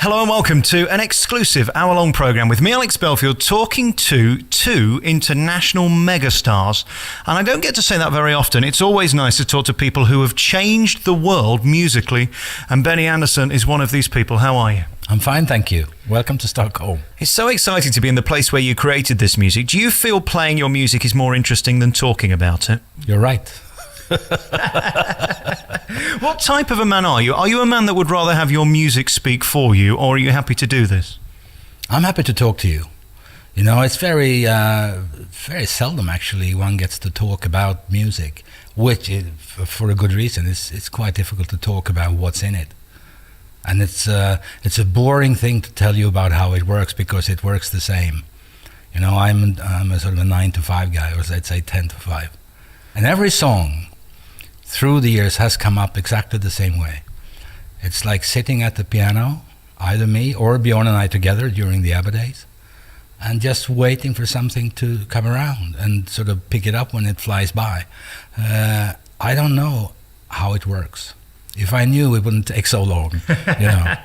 Hello and welcome to an exclusive hour-long programme with me, Alex Belfield, talking to two international megastars. And I don't get to say that very often. It's always nice to talk to people who have changed the world musically. And Benny Andersson is one of these people. How are you? I'm fine, thank you. Welcome to Stockholm. It's so exciting to be in the place where you created this music. Do you feel playing your music is more interesting than talking about it? You're right. What type of a man are you? Are you a man that would rather have your music speak for you, or are you happy to do this? I'm happy to talk to you. You know, it's very seldom actually one gets to talk about music, which is, for a good reason. It's quite difficult to talk about what's in it. And it's a boring thing to tell you about how it works, because it works the same. You know, I'm a sort of a 9 to 5 guy, or I'd say 10 to 5. And every song through the years has come up exactly the same way. It's like sitting at the piano, either me or Bjorn and I together during the ABBA days, and just waiting for something to come around and sort of pick it up when it flies by. I don't know how it works. If I knew, it wouldn't take so long, you know.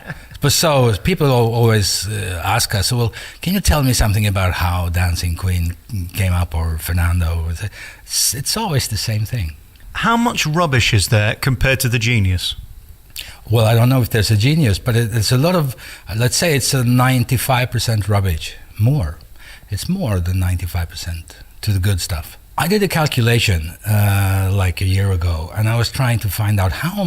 But so people always ask us, well, can you tell me something about how Dancing Queen came up, or Fernando? It's always the same thing. How much rubbish is there compared to the genius? Well, I don't know if there's a genius, but it's a lot of, let's say it's a 95% rubbish. More. It's more than 95% to the good stuff. I did a calculation like a year ago, and I was trying to find out how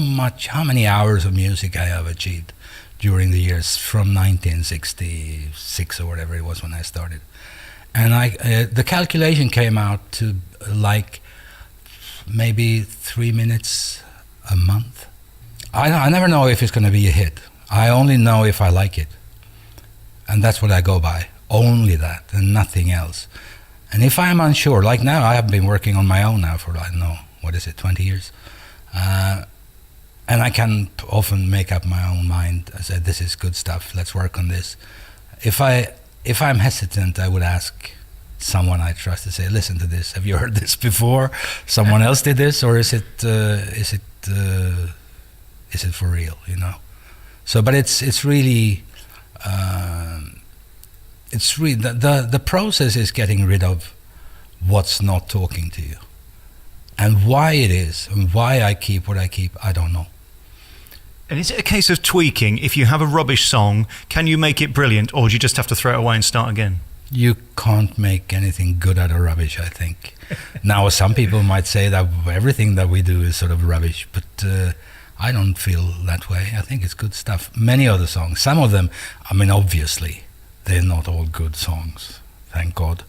many hours of music I have achieved during the years from 1966 or whatever it was when I started. And the calculation came out to like maybe 3 minutes a month. I never know if it's going to be a hit. I only know if I like it. And that's what I go by. Only that and nothing else. And if I'm unsure, like now, I have been working on my own now for, I don't know, 20 years. And I can often make up my own mind. I said, this is good stuff, let's work on this. If I'm hesitant, I would ask someone I trust to say, listen to this, have you heard this before? Someone else did this, or is it for real, you know? So, but it's really the process is getting rid of what's not talking to you. And why it is, and why I keep what I keep, I don't know. And is it a case of tweaking? If you have a rubbish song, can you make it brilliant, or do you just have to throw it away and start again? You can't make anything good out of rubbish, I think. Now, some people might say that everything that we do is sort of rubbish, but I don't feel that way. I think it's good stuff. Many other songs, some of them, I mean, obviously, they're not all good songs, thank God.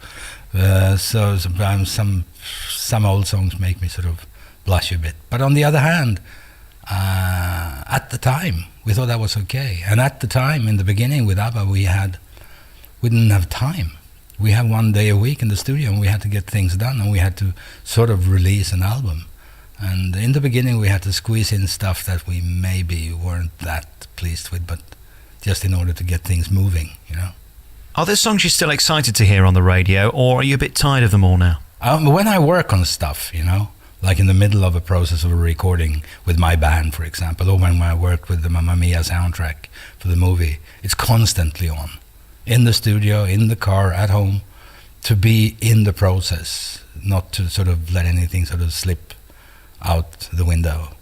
So some old songs make me sort of blush a bit. But on the other hand, at the time, we thought that was okay. And at the time, in the beginning with ABBA, we didn't have time. We had 1 day a week in the studio, and we had to get things done, and we had to sort of release an album. And in the beginning, we had to squeeze in stuff that we maybe weren't that pleased with, but just in order to get things moving, you know. Are there songs you're still excited to hear on the radio, or are you a bit tired of them all now? When I work on stuff, you know, like in the middle of a process of a recording with my band, for example, or when I worked with the Mamma Mia soundtrack for the movie, it's constantly on. In the studio, in the car, at home, to be in the process, not to sort of let anything sort of slip out the window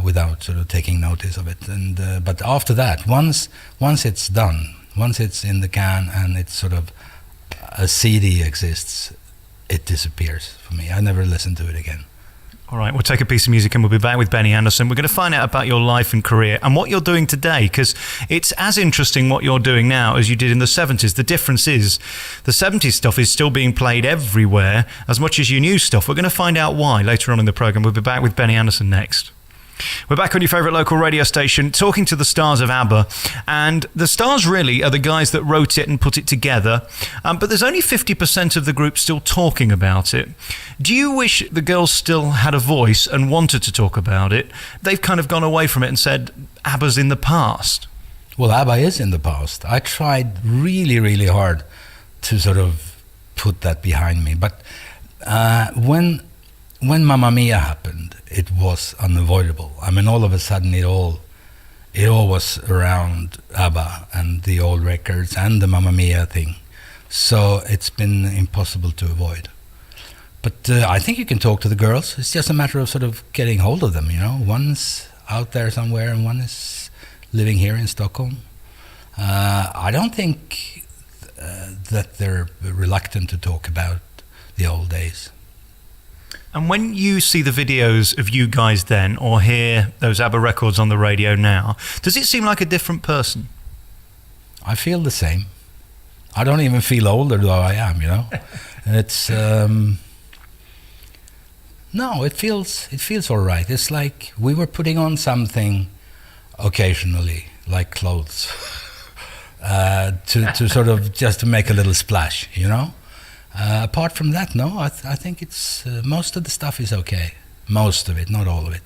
without sort of taking notice of it. And but after that, once it's done, once it's in the can and it's sort of a CD exists, it disappears for me. I never listen to it again. All right, we'll take a piece of music and we'll be back with Benny Andersson. We're going to find out about your life and career and what you're doing today, because it's as interesting what you're doing now as you did in the 70s. The difference is the 70s stuff is still being played everywhere as much as your new stuff. We're going to find out why later on in the programme. We'll be back with Benny Andersson next. We're back on your favourite local radio station talking to the stars of ABBA, and the stars really are the guys that wrote it and put it together, but there's only 50% of the group still talking about it. Do you wish the girls still had a voice and wanted to talk about it? They've kind of gone away from it and said ABBA's in the past. Well, ABBA is in the past. I tried really, really hard to sort of put that behind me, but when Mamma Mia happened, it was unavoidable. I mean, all of a sudden it all it all was around ABBA and the old records and the Mamma Mia thing. So it's been impossible to avoid. But I think you can talk to the girls. It's just a matter of sort of getting hold of them, you know. One's out there somewhere and one is living here in Stockholm. I don't think that they're reluctant to talk about the old days. And when you see the videos of you guys then, or hear those ABBA records on the radio now, does it seem like a different person? I feel the same. I don't even feel older though I am, you know. It's no, it feels all right. It's like we were putting on something occasionally, like clothes, to sort of just to make a little splash, you know. Apart from that, no, I think it's most of the stuff is okay. Most of it, not all of it.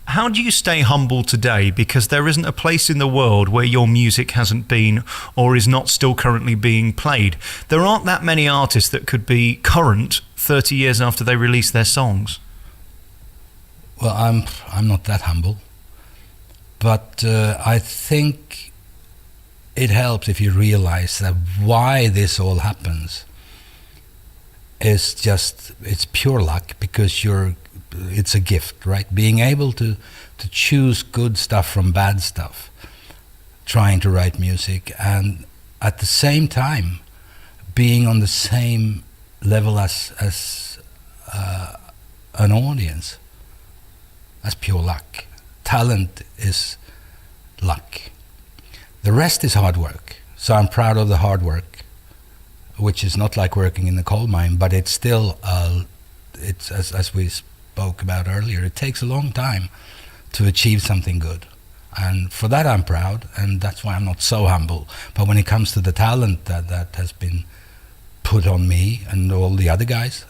How do you stay humble today? Because there isn't a place in the world where your music hasn't been or is not still currently being played. There aren't that many artists that could be current 30 years after they release their songs. Well, I'm not that humble, but I think it helps if you realize that why this all happens is just, it's pure luck, because it's a gift, right? Being able to choose good stuff from bad stuff, trying to write music, and at the same time being on the same level as an audience. That's pure luck. Talent is luck. The rest is hard work. So I'm proud of the hard work, which is not like working in the coal mine, but it's still, it's as we spoke about earlier, it takes a long time to achieve something good. And for that I'm proud, and that's why I'm not so humble. But when it comes to the talent that has been put on me and all the other guys,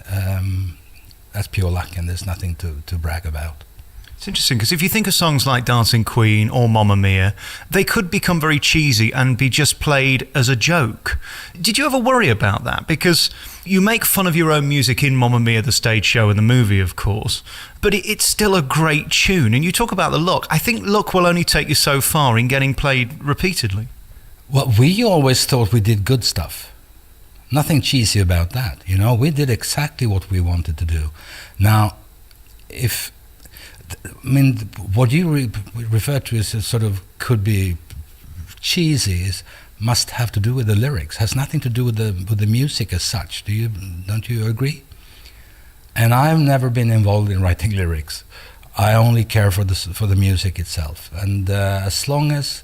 that's pure luck, and there's nothing to brag about. It's interesting, because if you think of songs like Dancing Queen or Mamma Mia, they could become very cheesy and be just played as a joke. Did you ever worry about that? Because you make fun of your own music in Mamma Mia, the stage show and the movie, of course, but it's still a great tune. And you talk about the look. I think look will only take you so far in getting played repeatedly. Well, we always thought we did good stuff. Nothing cheesy about that, you know. We did exactly what we wanted to do. Now, what you refer to as a sort of could be cheesy must have to do with the lyrics. Has nothing to do with the music as such. Don't you agree? And I've never been involved in writing lyrics. I only care for the music itself. And as long as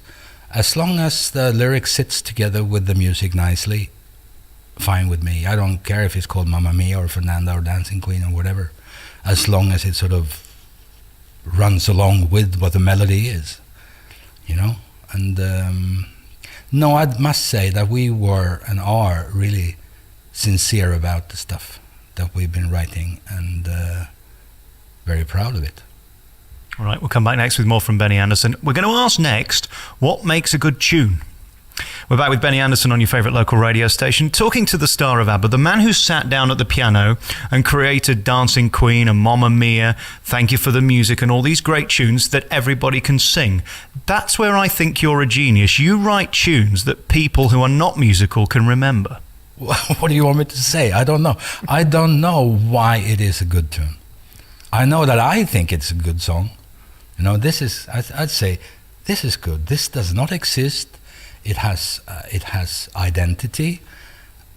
the lyric sits together with the music nicely, fine with me. I don't care if it's called Mamma Mia or Fernanda or Dancing Queen or whatever, as long as it sort of runs along with what the melody is, you know. And no, I must say that we were and are really sincere about the stuff that we've been writing, and very proud of it. All right, we'll come back next with more from Benny Andersson. We're going to ask next, what makes a good tune? We're back with Benny Andersson on your favourite local radio station, talking to the star of ABBA, the man who sat down at the piano and created Dancing Queen and Mamma Mia, Thank You for the Music, and all these great tunes that everybody can sing. That's where I think you're a genius. You write tunes that people who are not musical can remember. What do you want me to say? I don't know. I don't know why it is a good tune. I know that I think it's a good song. You know, I'd say, this is good. This does not exist. It has identity,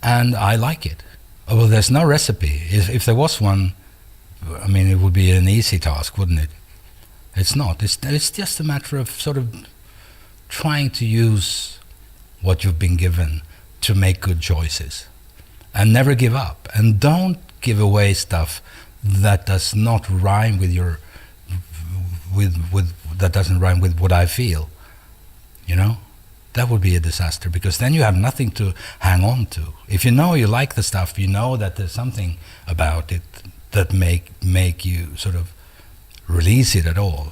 and I like it. Well, there's no recipe. If there was one, I mean, it would be an easy task, wouldn't it? It's not. It's just a matter of sort of trying to use what you've been given to make good choices, and never give up. And don't give away stuff that does not rhyme with that doesn't rhyme with what I feel. You know. That would be a disaster, because then you have nothing to hang on to. If you know you like the stuff, you know that there's something about it that make you sort of release it at all.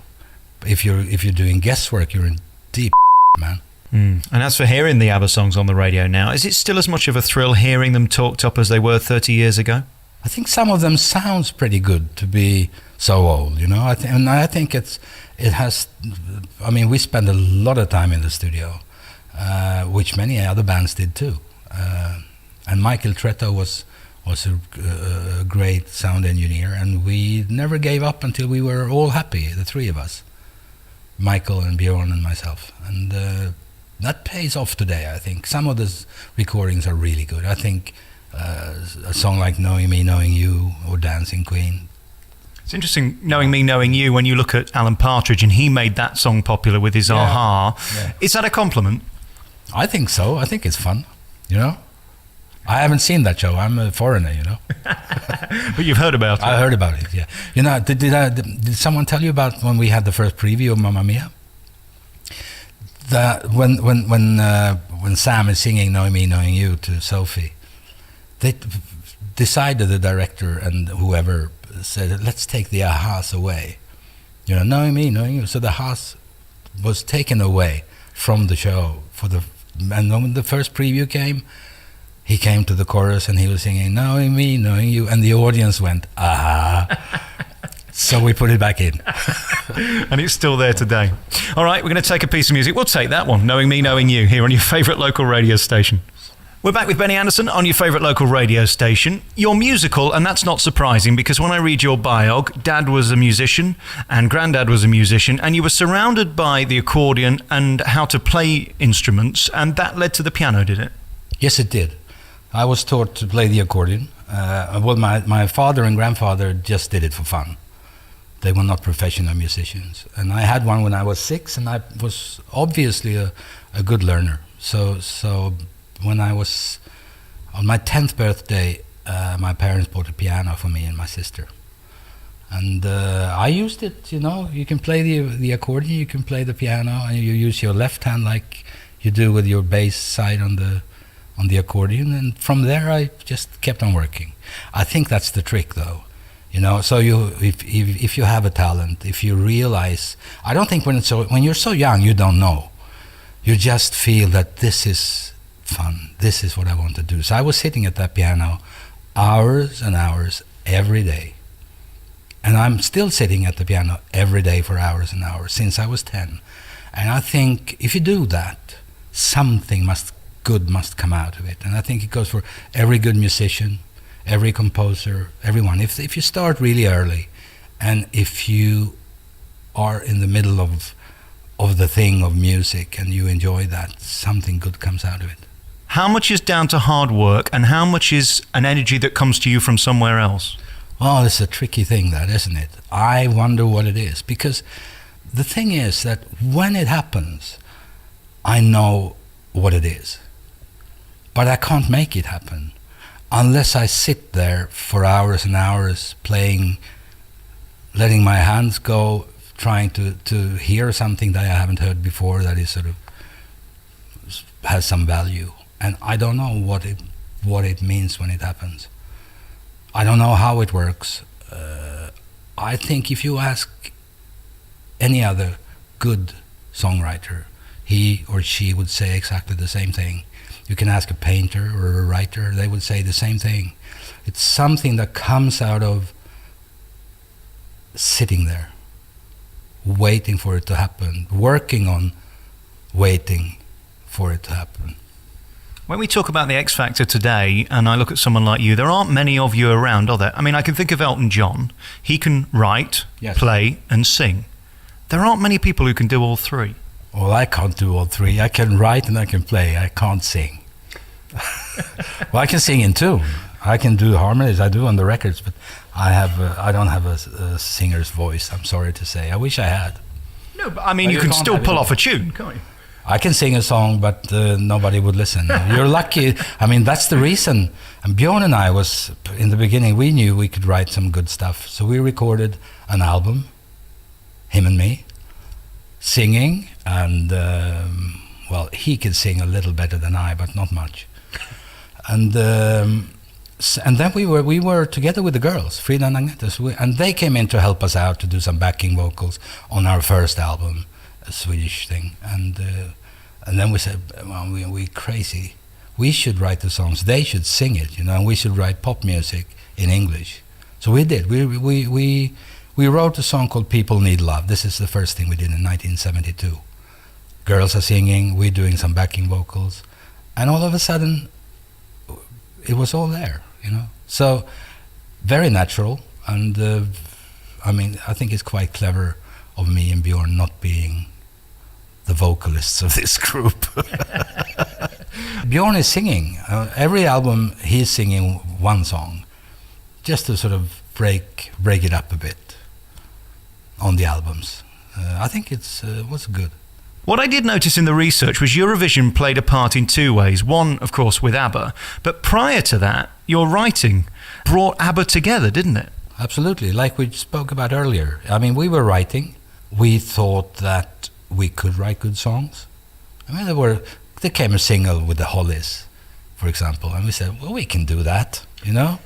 If you're doing guesswork, you're in deep, man. And as for hearing the ABBA songs on the radio now, is it still as much of a thrill hearing them talked up as they were 30 years ago? I think some of them sounds pretty good to be so old, you know. I think it has. I mean, we spend a lot of time in the studio, which many other bands did too. And Michael Tretto was a great sound engineer, and we never gave up until we were all happy, the three of us, Michael and Bjorn and myself. And that pays off today, I think. Some of the recordings are really good. I think a song like Knowing Me, Knowing You, or Dancing Queen. It's interesting, Knowing Me, Knowing You, when you look at Alan Partridge, and he made that song popular with his Aha. Yeah. Is that a compliment? I think so. I think it's fun, you know? I haven't seen that show. I'm a foreigner, you know. But you've heard about it. I heard about it, yeah. You know, did someone tell you about when we had the first preview of Mamma Mia? When Sam is singing Knowing Me, Knowing You to Sophie, they decided, the director and whoever said, let's take the ahas away. You know, Knowing Me, Knowing You. So the ahas was taken away from the show. And when the first preview came, he came to the chorus and he was singing Knowing Me, Knowing You, and the audience went, aha. So we put it back in. And it's still there today. All right, we're going to take a piece of music. We'll take that one, Knowing Me, Knowing You, here on your favourite local radio station. We're back with Benny Andersson on your favourite local radio station. You're musical, and that's not surprising, because when I read your biog, Dad was a musician and Granddad was a musician, and you were surrounded by the accordion and how to play instruments, and that led to the piano, did it? Yes, it did. I was taught to play the accordion. Well, my father and grandfather just did it for fun. They were not professional musicians. And I had one when I was 6, and I was obviously a good learner. So when I was on my 10th birthday, my parents bought a piano for me and my sister. And I used it, you know. You can play the accordion, you can play the piano, and you use your left hand like you do with your bass side on the accordion. And from there, I just kept on working. I think that's the trick, though. You know, so if you have a talent, if you realize, I don't think when you're so young, you don't know. You just feel that this is fun. This is what I want to do. So I was sitting at that piano hours and hours every day. And I'm still sitting at the piano every day for hours and hours since I was 10. And I think if you do that, something good must come out of it. And I think it goes for every good musician, every composer, everyone. If you start really early, and if you are in the middle of the thing of music and you enjoy that, something good comes out of it. How much is down to hard work, and how much is an energy that comes to you from somewhere else? Oh, it's a tricky thing, that, isn't it? I wonder what it is, because the thing is that when it happens, I know what it is, but I can't make it happen unless I sit there for hours and hours playing, letting my hands go, trying to hear something that I haven't heard before, that is sort of has some value. And I don't know what it means when it happens. I don't know how it works. I think if you ask any other good songwriter, he or she would say exactly the same thing. You can ask a painter or a writer, they would say the same thing. It's something that comes out of sitting there, waiting for it to happen, working on waiting for it to happen. When we talk about the X Factor today, and I look at someone like you, there aren't many of you around, are there? I mean, I can think of Elton John. He can write, yes, play, and sing. There aren't many people who can do all three. Well, I can't do all three. I can write and I can play. I can't sing. Well, I can sing in tune. I can do harmonies. I do on the records, but I don't have a singer's voice, I'm sorry to say. I wish I had. No, but I mean, you can still pull off a tune, can't you? I can sing a song, but nobody would listen. You're lucky. I mean, that's the reason. And Bjorn and I was, in the beginning, we knew we could write some good stuff. So we recorded an album, him and me, singing. And, well, he could sing a little better than I, but not much. And then we were together with the girls, Frida and Agnetas, and they came in to help us out to do some backing vocals on our first album, a Swedish thing. And then we said, well, we crazy. We should write the songs. They should sing it, you know, and we should write pop music in English. So we did. We We wrote a song called People Need Love. This is the first thing we did in 1972. Girls are singing, we're doing some backing vocals, and all of a sudden, it was all there, you know. So, very natural, and I think it's quite clever of me and Bjorn not being the vocalists of this group. Bjorn is singing. Every album, he's singing one song, just to sort of break it up a bit on the albums. I think it was good. What I did notice in the research was Eurovision played a part in two ways. One, of course, with ABBA, but prior to that, your writing brought ABBA together, didn't it? Absolutely, like we spoke about earlier. I mean, we were writing. We thought that we could write good songs. I mean, there came a single with the Hollies, for example, and we said, well, we can do that, you know?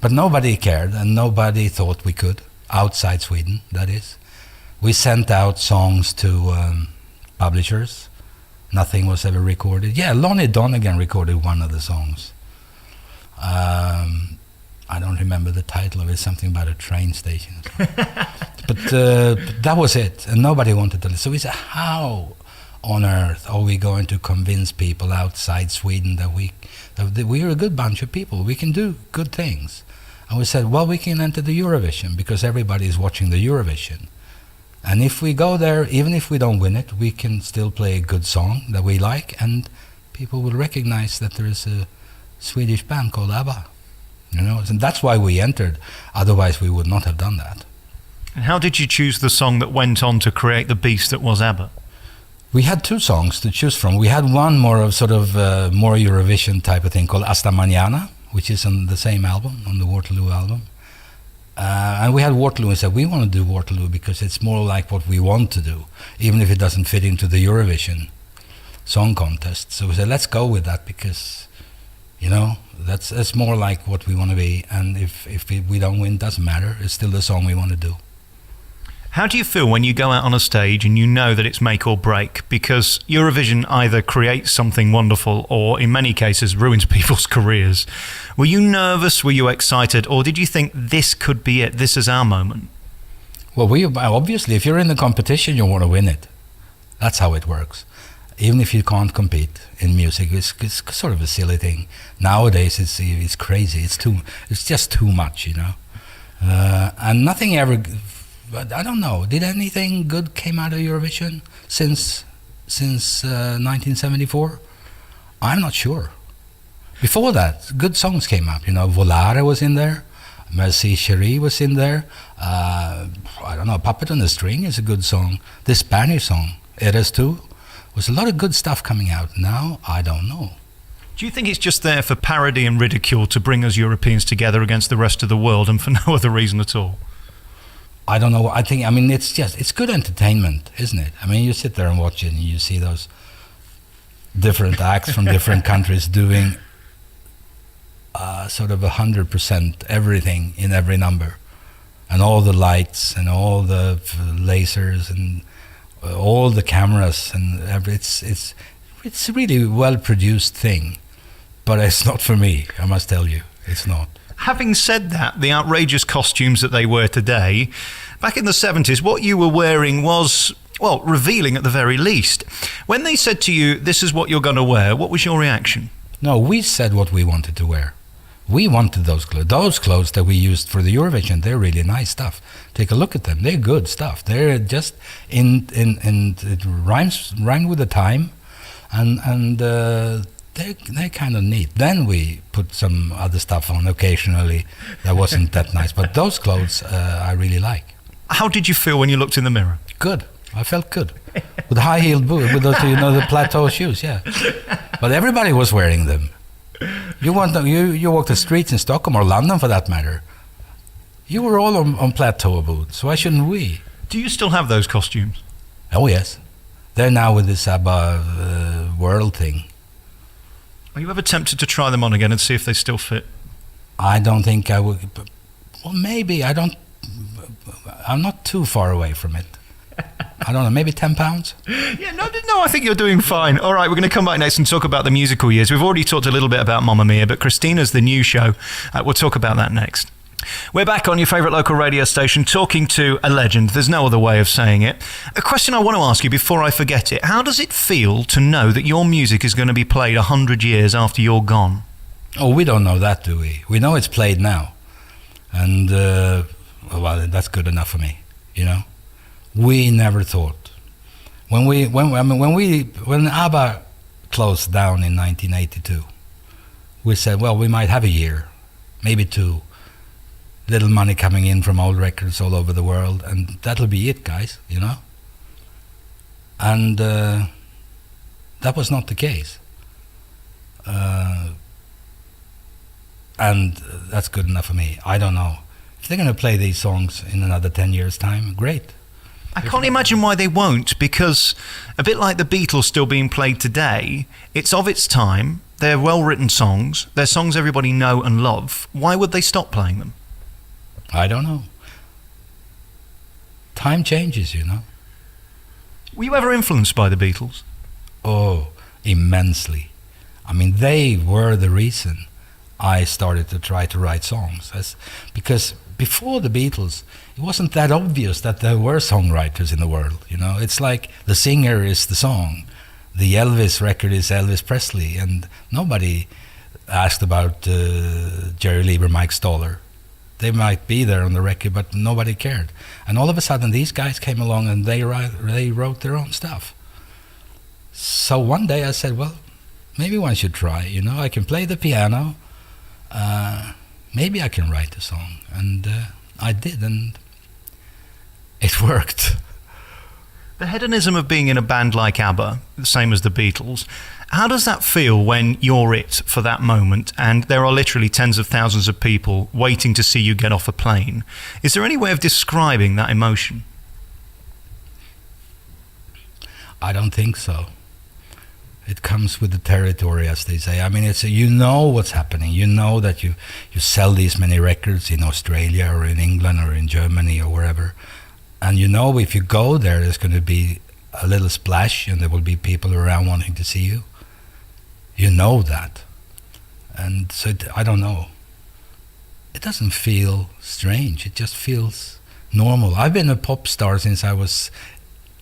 But nobody cared, and nobody thought we could, outside Sweden, that is. We sent out songs to publishers. Nothing was ever recorded. Yeah, Lonnie Donegan recorded one of the songs. I don't remember the title of it, something about a train station. But that was it, and nobody wanted to listen. So we said, how on earth are we going to convince people outside Sweden that we're a good bunch of people, we can do good things? And we said, well, we can enter the Eurovision, because everybody is watching the Eurovision. And if we go there, even if we don't win it, we can still play a good song that we like, and people will recognize that there is a Swedish band called ABBA. You know, and that's why we entered. Otherwise, we would not have done that. And how did you choose the song that went on to create the beast that was ABBA? We had two songs to choose from. We had one more of sort of more Eurovision type of thing called Hasta Mañana, which is on the same album, on the Waterloo album. And we had Waterloo and said, we want to do Waterloo because it's more like what we want to do, even if it doesn't fit into the Eurovision Song Contest. So we said, let's go with that because, you know, that's more like what we want to be. And if we don't win, it doesn't matter. It's still the song we want to do. How do you feel when you go out on a stage and you know that it's make or break? Because Eurovision either creates something wonderful or, in many cases, ruins people's careers. Were you nervous? Were you excited? Or did you think this could be it? This is our moment? Well, obviously, if you're in the competition, you want to win it. That's how it works. Even if you can't compete in music, it's sort of a silly thing. Nowadays, it's crazy. It's just too much, you know. And nothing ever... But I don't know. Did anything good came out of Eurovision since 1974? I'm not sure. Before that, good songs came up. You know, Volare was in there. Merci Chérie was in there. I don't know. Puppet on the String is a good song. The Spanish song, Eres Tú, was a lot of good stuff coming out. Now, I don't know. Do you think it's just there for parody and ridicule to bring us Europeans together against the rest of the world and for no other reason at all? I don't know. I mean, it's good entertainment, isn't it? I mean, you sit there and watch it and you see those different acts from different countries doing sort of 100% everything in every number. And all the lights and all the lasers and all the cameras and it's really well-produced thing. But it's not for me, I must tell you. It's not. Having said that, the outrageous costumes that they wear today, back in the 70s, what you were wearing was, well, revealing at the very least. When they said to you, this is what you're going to wear, what was your reaction? No, we said what we wanted to wear. We wanted those clothes. Those clothes that we used for the Eurovision, they're really nice stuff. Take a look at them. They're good stuff. They're just it rhyme with the time, and they're kind of neat. Then we put some other stuff on occasionally that wasn't that nice. But those clothes I really like. How did you feel when you looked in the mirror? Good. I felt good. With high-heeled boots, with those, you know, the plateau shoes, yeah. But everybody was wearing them. You walk the streets in Stockholm or London for that matter. You were all on plateau boots. Why shouldn't we? Do you still have those costumes? Oh, yes. They're now with this ABBA world thing. Are you ever tempted to try them on again and see if they still fit? I don't think I would. Well, maybe. I'm not too far away from it. I don't know, maybe 10 pounds? Yeah, no, I think you're doing fine. All right, we're going to come back next and talk about the musical years. We've already talked a little bit about Mamma Mia, but Christina's the new show. We'll talk about that next. We're back on your favourite local radio station talking to a legend. There's no other way of saying it. A question I want to ask you before I forget it. How does it feel to know that your music is going to be played 100 years after you're gone? Oh, we don't know that, do we? We know it's played now. And, well, that's good enough for me, you know? We never thought. When ABBA closed down in 1982, we said, well, we might have a year, maybe two. Little money coming in from old records all over the world, and that'll be it, guys, you know? And that was not the case. And that's good enough for me. I don't know. If they're going to play these songs in another 10 years' time, great. I can't imagine why they won't, because a bit like the Beatles still being played today, it's of its time, they're well-written songs, they're songs everybody know and love. Why would they stop playing them? I don't know. Time changes, you know. Were you ever influenced by the Beatles? Oh, immensely. I mean, they were the reason I started to try to write songs. Because before the Beatles, it wasn't that obvious that there were songwriters in the world, you know. It's like the singer is the song. The Elvis record is Elvis Presley, and nobody asked about Jerry Lieber, Mike Stoller. They might be there on the record, but nobody cared. And all of a sudden, these guys came along and they wrote their own stuff. So one day I said, well, maybe one should try. You know, I can play the piano. Maybe I can write a song. And I did, and it worked. The hedonism of being in a band like ABBA, the same as the Beatles, how does that feel when you're it for that moment and there are literally tens of thousands of people waiting to see you get off a plane? Is there any way of describing that emotion? I don't think so. It comes with the territory, as they say. I mean, you know what's happening. You know that you sell these many records in Australia or in England or in Germany or wherever. And you know if you go there, there's going to be a little splash and there will be people around wanting to see you. You know that. And so I don't know. It doesn't feel strange. It just feels normal. I've been a pop star since I was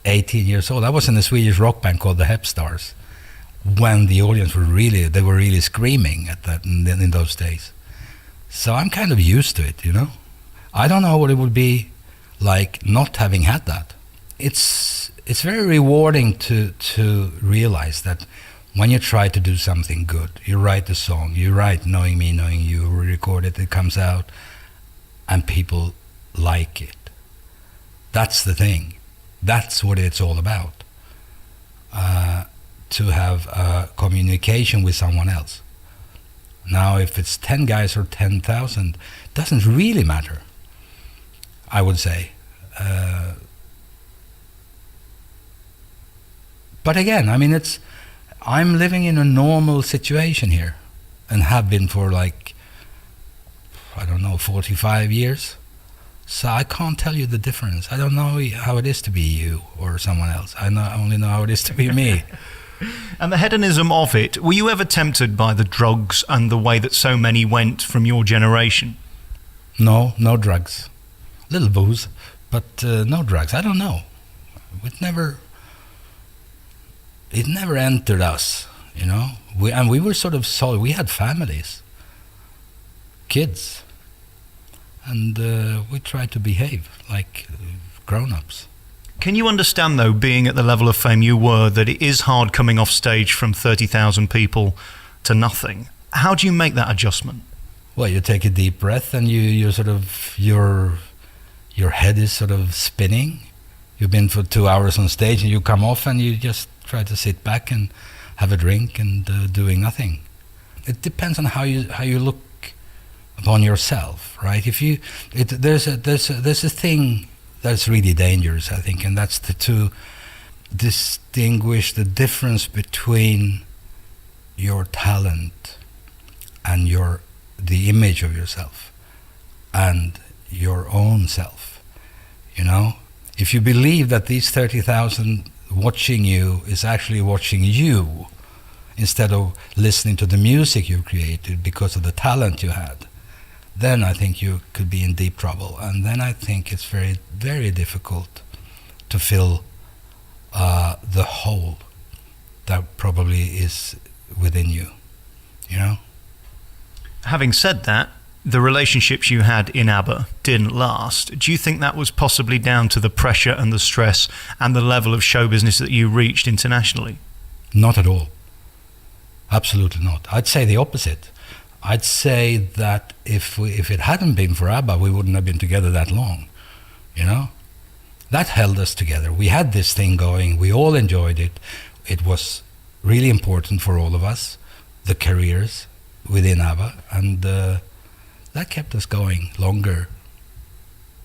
18 years old. I was in a Swedish rock band called the Hep Stars when the audience were really screaming at that in those days. So I'm kind of used to it, you know. I don't know what it would be like not having had that. It's very rewarding to realize that when you try to do something good, you write a song, you write Knowing Me, Knowing You, record it, it comes out, and people like it. That's the thing. That's what it's all about. To have a communication with someone else. Now, if it's 10 guys or 10,000, it doesn't really matter, I would say. But again, I mean, I'm living in a normal situation here and have been for 45 years. So I can't tell you the difference. I don't know how it is to be you or someone else. I only know how it is to be me. And the hedonism of it, were you ever tempted by the drugs and the way that so many went from your generation? No drugs. Little booze, but no drugs. I don't know. It never entered us, you know. We were sort of solid. We had families, kids, and we tried to behave like grown-ups. Can you understand, though, being at the level of fame you were, that it is hard coming off stage from 30,000 people to nothing? How do you make that adjustment? Well, you take a deep breath and you sort of, your head is sort of spinning. You've been for 2 hours on stage and you come off and you just try to sit back and have a drink and doing nothing. It depends on how you look upon yourself, right? There's a thing that's really dangerous, I think, and that's to distinguish the difference between your talent and the image of yourself and your own self. You know, if you believe that these 30,000 watching you is actually watching you instead of listening to the music you've created because of the talent you had, then I think you could be in deep trouble. And then I think it's very, very difficult to fill the hole that probably is within you, you know? Having said that, the relationships you had in ABBA didn't last. Do you think that was possibly down to the pressure and the stress and the level of show business that you reached internationally? Not at all. Absolutely not. I'd say the opposite. I'd say that if it hadn't been for ABBA, we wouldn't have been together that long, you know? That held us together. We had this thing going. We all enjoyed it. It was really important for all of us, the careers within ABBA, and that kept us going longer.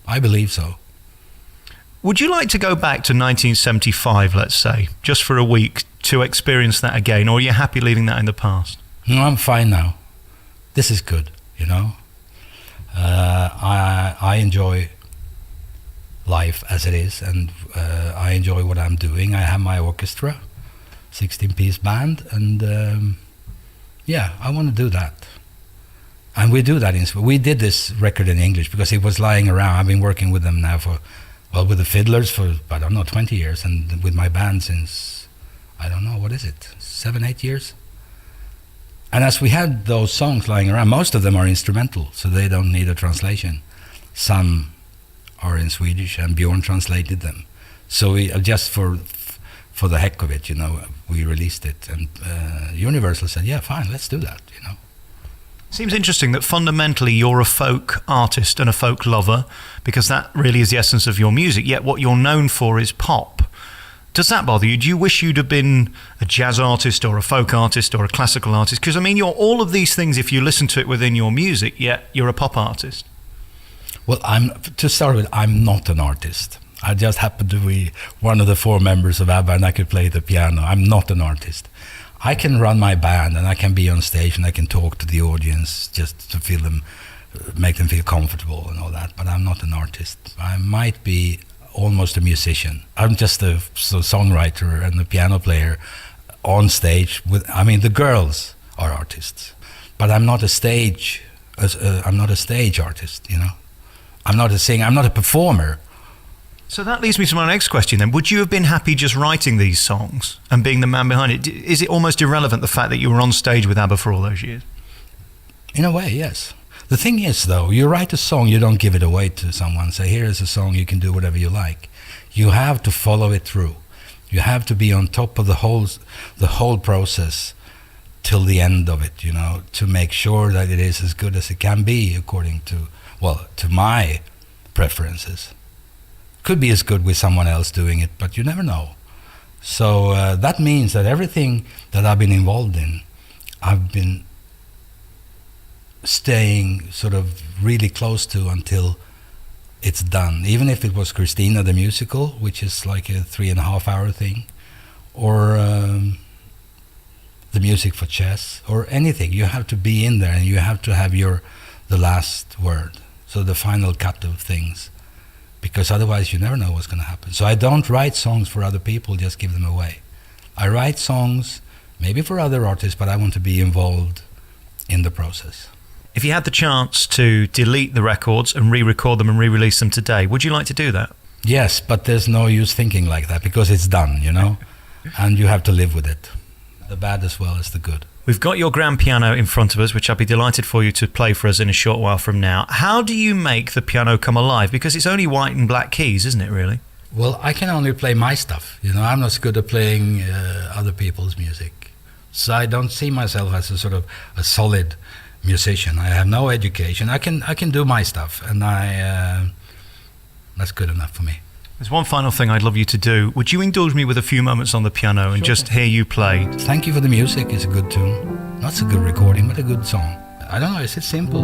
I believe so. Would you like to go back to 1975, let's say, just for a week to experience that again, or are you happy leaving that in the past? No, I'm fine now. This is good, you know. I enjoy life as it is, and I enjoy what I'm doing. I have my orchestra, 16-piece band, and yeah, I want to do that. And we do that. We did this record in English because it was lying around. I've been working with them now with the fiddlers for, I don't know, 20 years, and with my band since, I don't know, what is it, 7, 8 years? And as we had those songs lying around, most of them are instrumental, so they don't need a translation. Some are in Swedish, and Bjorn translated them. So we just for the heck of it, you know, we released it, and Universal said, yeah, fine, let's do that, you know. Seems interesting that fundamentally you're a folk artist and a folk lover, because that really is the essence of your music, yet what you're known for is pop. Does that bother you? Do you wish you'd have been a jazz artist or a folk artist or a classical artist? Because, I mean, you're all of these things if you listen to it within your music, yet you're a pop artist. Well, to start with, I'm not an artist. I just happen to be one of the 4 members of ABBA, and I could play the piano. I'm not an artist. I can run my band, and I can be on stage, and I can talk to the audience just to feel them, make them feel comfortable and all that, but I'm not an artist. I might be almost a musician. I'm just a songwriter and a piano player on stage with, I mean, the girls are artists, but I'm not a stage artist, you know. I'm not a singer, I'm not a performer. So that leads me to my next question then. Would you have been happy just writing these songs and being the man behind it? Is it almost irrelevant, the fact that you were on stage with ABBA for all those years? In a way, yes. The thing is, though, you write a song, you don't give it away to someone, say, here is a song, you can do whatever you like. You have to follow it through. You have to be on top of the whole process till the end of it, you know, to make sure that it is as good as it can be according to, well, to my preferences. Could be as good with someone else doing it, but you never know. So that means that everything that I've been involved in, I've been staying sort of really close to until it's done. Even if it was Christina the musical, which is like a 3.5-hour thing, or the music for chess, or anything, you have to be in there and you have to have the last word, so the final cut of things, because otherwise you never know what's going to happen. So I don't write songs for other people, just give them away. I write songs maybe for other artists, but I want to be involved in the process. If you had the chance to delete the records and re-record them and re-release them today, would you like to do that? Yes, but there's no use thinking like that because it's done, you know, and you have to live with it, the bad as well as the good. We've got your grand piano in front of us, which I'd be delighted for you to play for us in a short while from now. How do you make the piano come alive? Because it's only white and black keys, isn't it, really? Well, I can only play my stuff, you know, I'm not good at playing other people's music. So I don't see myself as a sort of a solid musician. I have no education. I can do my stuff, and that's good enough for me. There's one final thing I'd love you to do. Would you indulge me with a few moments on the piano and just hear you play? Thank you for the music. It's a good tune. Not so good recording, but a good song. I don't know, is it simple?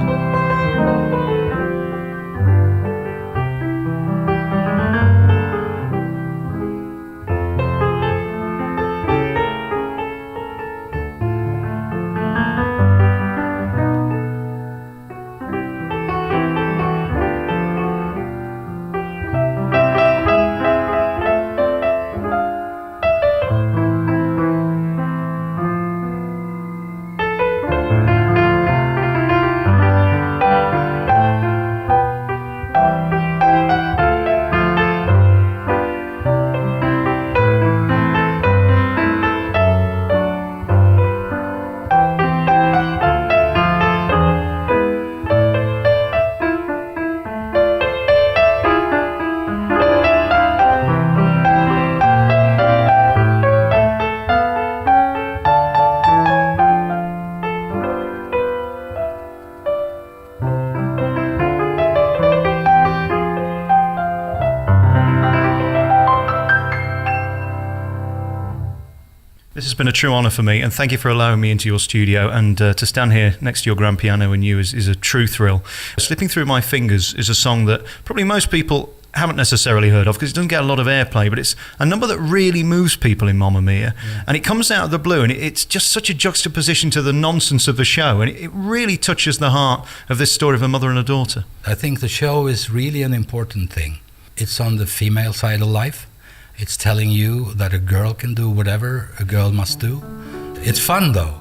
has been a true honour for me, and thank you for allowing me into your studio. And to stand here next to your grand piano and you is a true thrill. Slipping Through My Fingers is a song that probably most people haven't necessarily heard of because it doesn't get a lot of airplay, but it's a number that really moves people in Mamma Mia. Yeah. And it comes out of the blue, and it's just such a juxtaposition to the nonsense of the show, and it really touches the heart of this story of a mother and a daughter. I think the show is really an important thing. It's on the female side of life. It's telling you that a girl can do whatever a girl must do. It's fun though.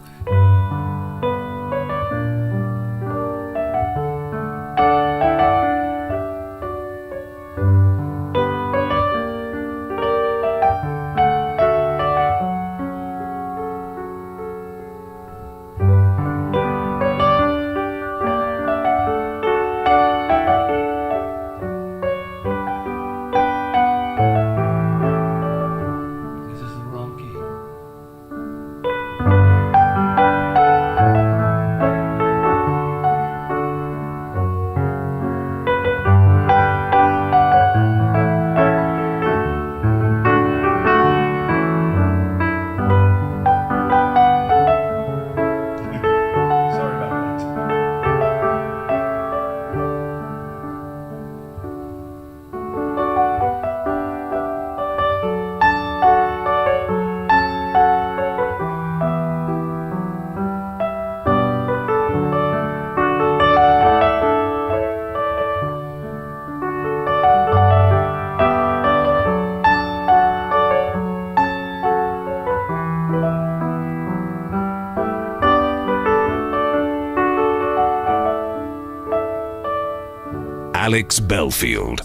Alex Belfield.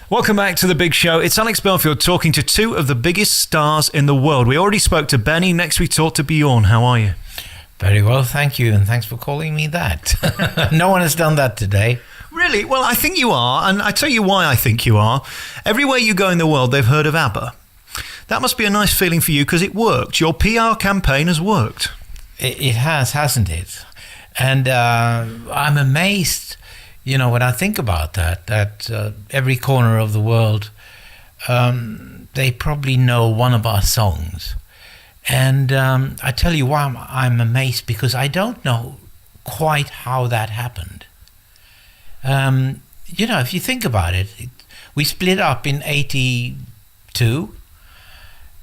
Welcome back to The Big Show. It's Alex Belfield talking to two of the biggest stars in the world. We already spoke to Benny. Next we talked to Bjorn. How are you? Very well, thank you, and thanks for calling me that. No one has done that today. Really? Well, I think you are, and I tell you why I think you are. Everywhere you go in the world, they've heard of ABBA. That must be a nice feeling for you because it worked. Your PR campaign has worked. It has, hasn't it? And I'm amazed, when I think about that every corner of the world, they probably know one of our songs. And I tell you why I'm amazed, because I don't know quite how that happened. If you think about it, we split up in 82,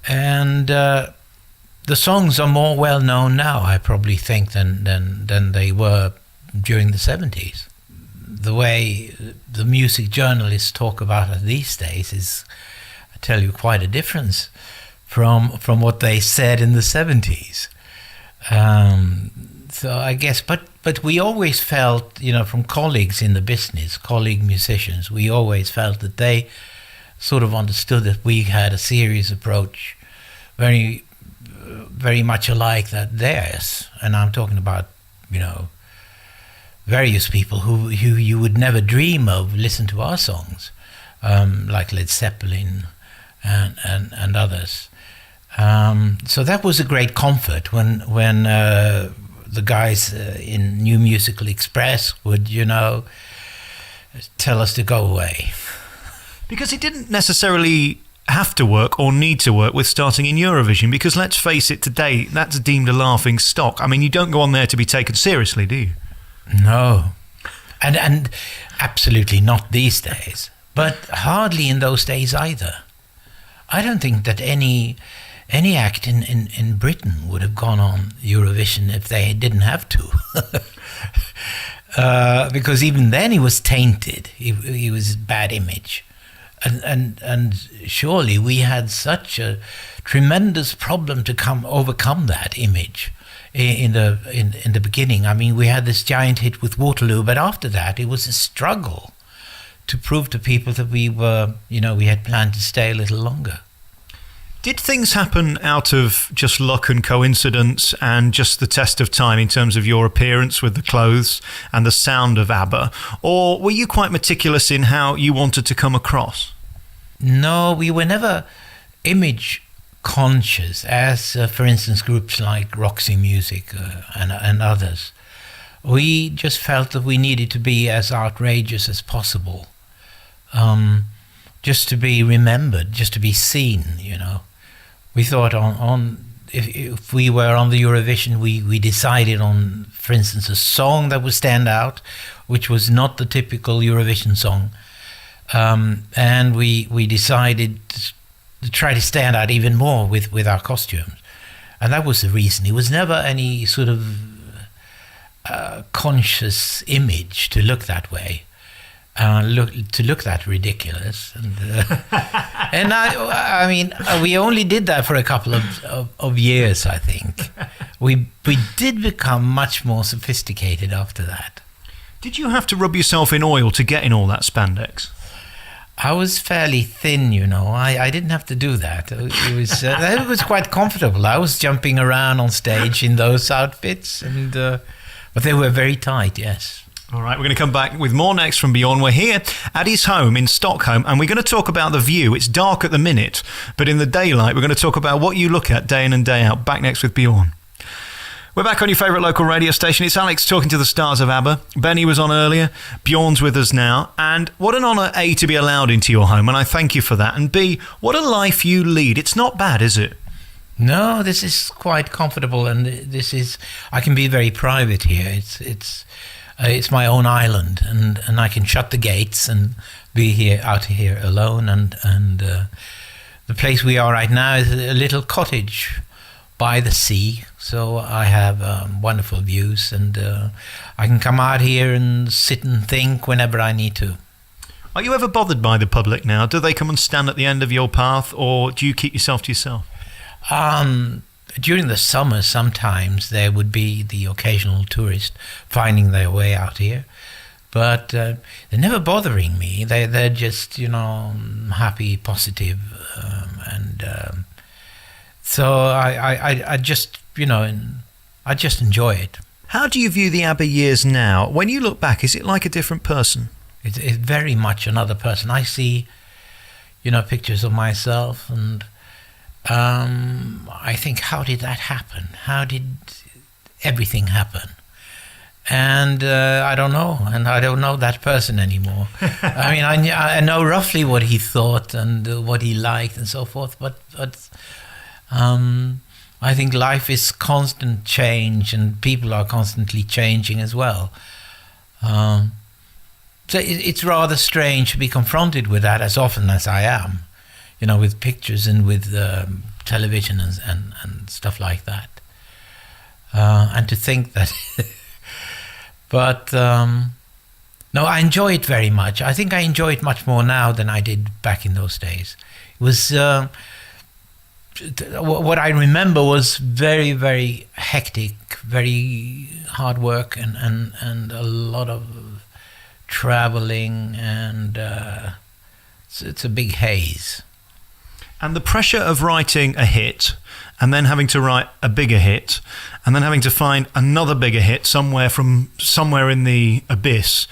and the songs are more well known now, I probably think, than they were during the 70s. The way the music journalists talk about it these days is, I tell you, quite a difference from what they said in the 70s. So I guess, but we always felt, from colleagues in the business, colleague musicians, we always felt that they sort of understood that we had a serious approach, very, very much alike that theirs. And I'm talking about, various people who you would never dream of listen to our songs, like Led Zeppelin and others. So that was a great comfort when the guys in New Musical Express would, tell us to go away. Because it didn't necessarily have to work or need to work with starting in Eurovision, because let's face it, today that's deemed a laughing stock. I mean, you don't go on there to be taken seriously, do you? No, and absolutely not these days, but hardly in those days either. I don't think that any act in Britain would have gone on Eurovision if they didn't have to. Because even then he was tainted. He was bad image. And surely we had such a tremendous problem to overcome that image in the beginning. I mean, we had this giant hit with Waterloo, but after that it was a struggle to prove to people that we were, we had planned to stay a little longer. Did things happen out of just luck and coincidence and just the test of time in terms of your appearance with the clothes and the sound of ABBA? Or were you quite meticulous in how you wanted to come across? No, we were never image conscious, as for instance groups like Roxy Music and others. We just felt that we needed to be as outrageous as possible, just to be remembered, just to be seen. We thought if we were on the Eurovision, we decided on, for instance, a song that would stand out, which was not the typical Eurovision song. And we decided to try to stand out even more with our costumes. And that was the reason. It was never any sort of conscious image to look that way. Look that ridiculous, and I mean, we only did that for a couple of years. I think we did become much more sophisticated after that. Did you have to rub yourself in oil to get in all that spandex? I was fairly thin, you know. I didn't have to do that. It was quite comfortable. I was jumping around on stage in those outfits, and but they were very tight. Yes. All right, we're going to come back with more next from Bjorn. We're here at his home in Stockholm, and we're going to talk about the view. It's dark at the minute, but in the daylight, we're going to talk about what you look at day in and day out. Back next with Bjorn. We're back on your favourite local radio station. It's Alex talking to the stars of ABBA. Benny was on earlier. Bjorn's with us now. And what an honour, A, to be allowed into your home, and I thank you for that. And B, what a life you lead. It's not bad, is it? No, this is quite comfortable, and I can be very private here. It's my own island, and I can shut the gates and be out here alone. And the place we are right now is a little cottage by the sea, so I have wonderful views, and I can come out here and sit and think whenever I need to. Are you ever bothered by the public now? Do they come and stand at the end of your path, or do you keep yourself to yourself? During the summer, sometimes there would be the occasional tourist finding their way out here, but they're never bothering me. They're just, happy, positive, and so I just, I just enjoy it. How do you view the ABBA years now? When you look back, is it like a different person? It's very much another person. I see, pictures of myself, and I think, how did that happen? How did everything happen? And I don't know, and I don't know that person anymore. I mean, I know roughly what he thought and what he liked and so forth, but I think life is constant change, and people are constantly changing as well. So it's rather strange to be confronted with that as often as I am. With pictures and with television and stuff like that. And to think that... But, no, I enjoy it very much. I think I enjoy it much more now than I did back in those days. It was... what I remember was very, very hectic, very hard work, and a lot of traveling, and it's a big haze. And the pressure of writing a hit, and then having to write a bigger hit, and then having to find another bigger hit somewhere in the abyss.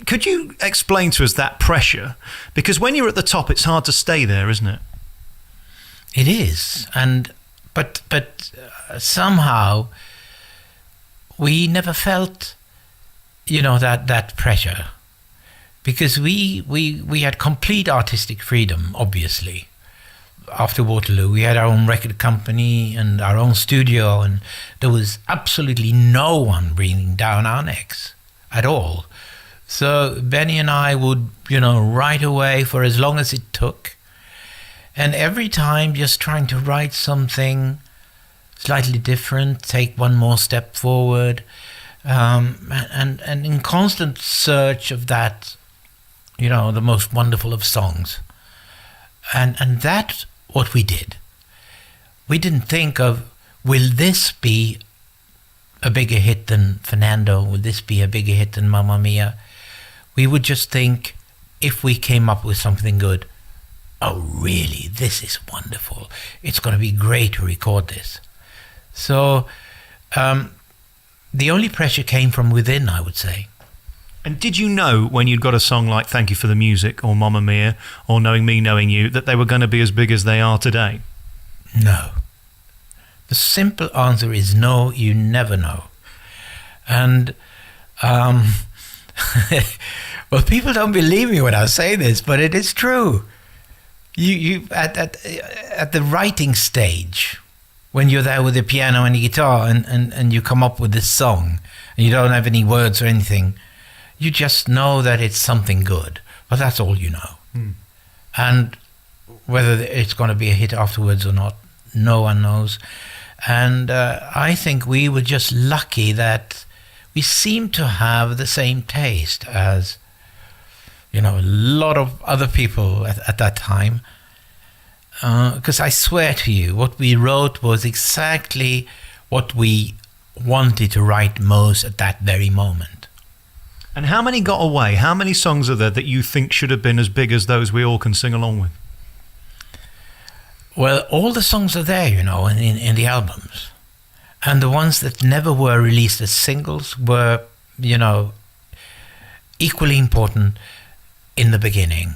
Could you explain to us that pressure? Because when you're at the top, it's hard to stay there, isn't it? It is, but somehow we never felt, that pressure, because we had complete artistic freedom. Obviously, after Waterloo, we had our own record company and our own studio, and there was absolutely no one breathing down our necks at all. So Benny and I would, write away for as long as it took. And every time just trying to write something slightly different, take one more step forward, and in constant search of that, the most wonderful of songs. And that's what we did. We didn't think of, will this be a bigger hit than Fernando? Will this be a bigger hit than Mamma Mia? We would just think, if we came up with something good, oh, really, this is wonderful. It's going to be great to record this. So the only pressure came from within, I would say. And did you know when you'd got a song like Thank You for the Music or Mamma Mia or Knowing Me, Knowing You that they were going to be as big as they are today? No. The simple answer is no, you never know. And, well, people don't believe me when I say this, but it is true. You at the writing stage, when you're there with the piano and the guitar and you come up with this song and you don't have any words or anything, you just know that it's something good. But that's all you know. And whether it's going to be a hit afterwards or not, no one knows. And I think we were just lucky that we seemed to have the same taste as, a lot of other people at that time. Because I swear to you, what we wrote was exactly what we wanted to write most at that very moment. And how many got away? How many songs are there that you think should have been as big as those we all can sing along with? Well, all the songs are there, in the albums. And the ones that never were released as singles were, equally important in the beginning.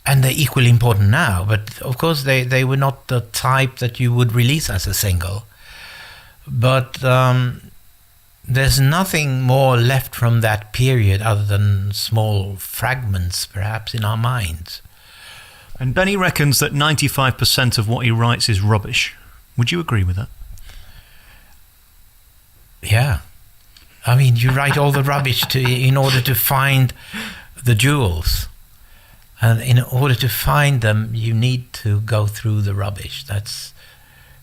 And they're equally important now. But, of course, they were not the type that you would release as a single. But there's nothing more left from that period other than small fragments, perhaps, in our minds. And Benny reckons that 95% of what he writes is rubbish. Would you agree with that? Yeah. I mean, you write all the rubbish in order to find the jewels. And in order to find them, you need to go through the rubbish. That's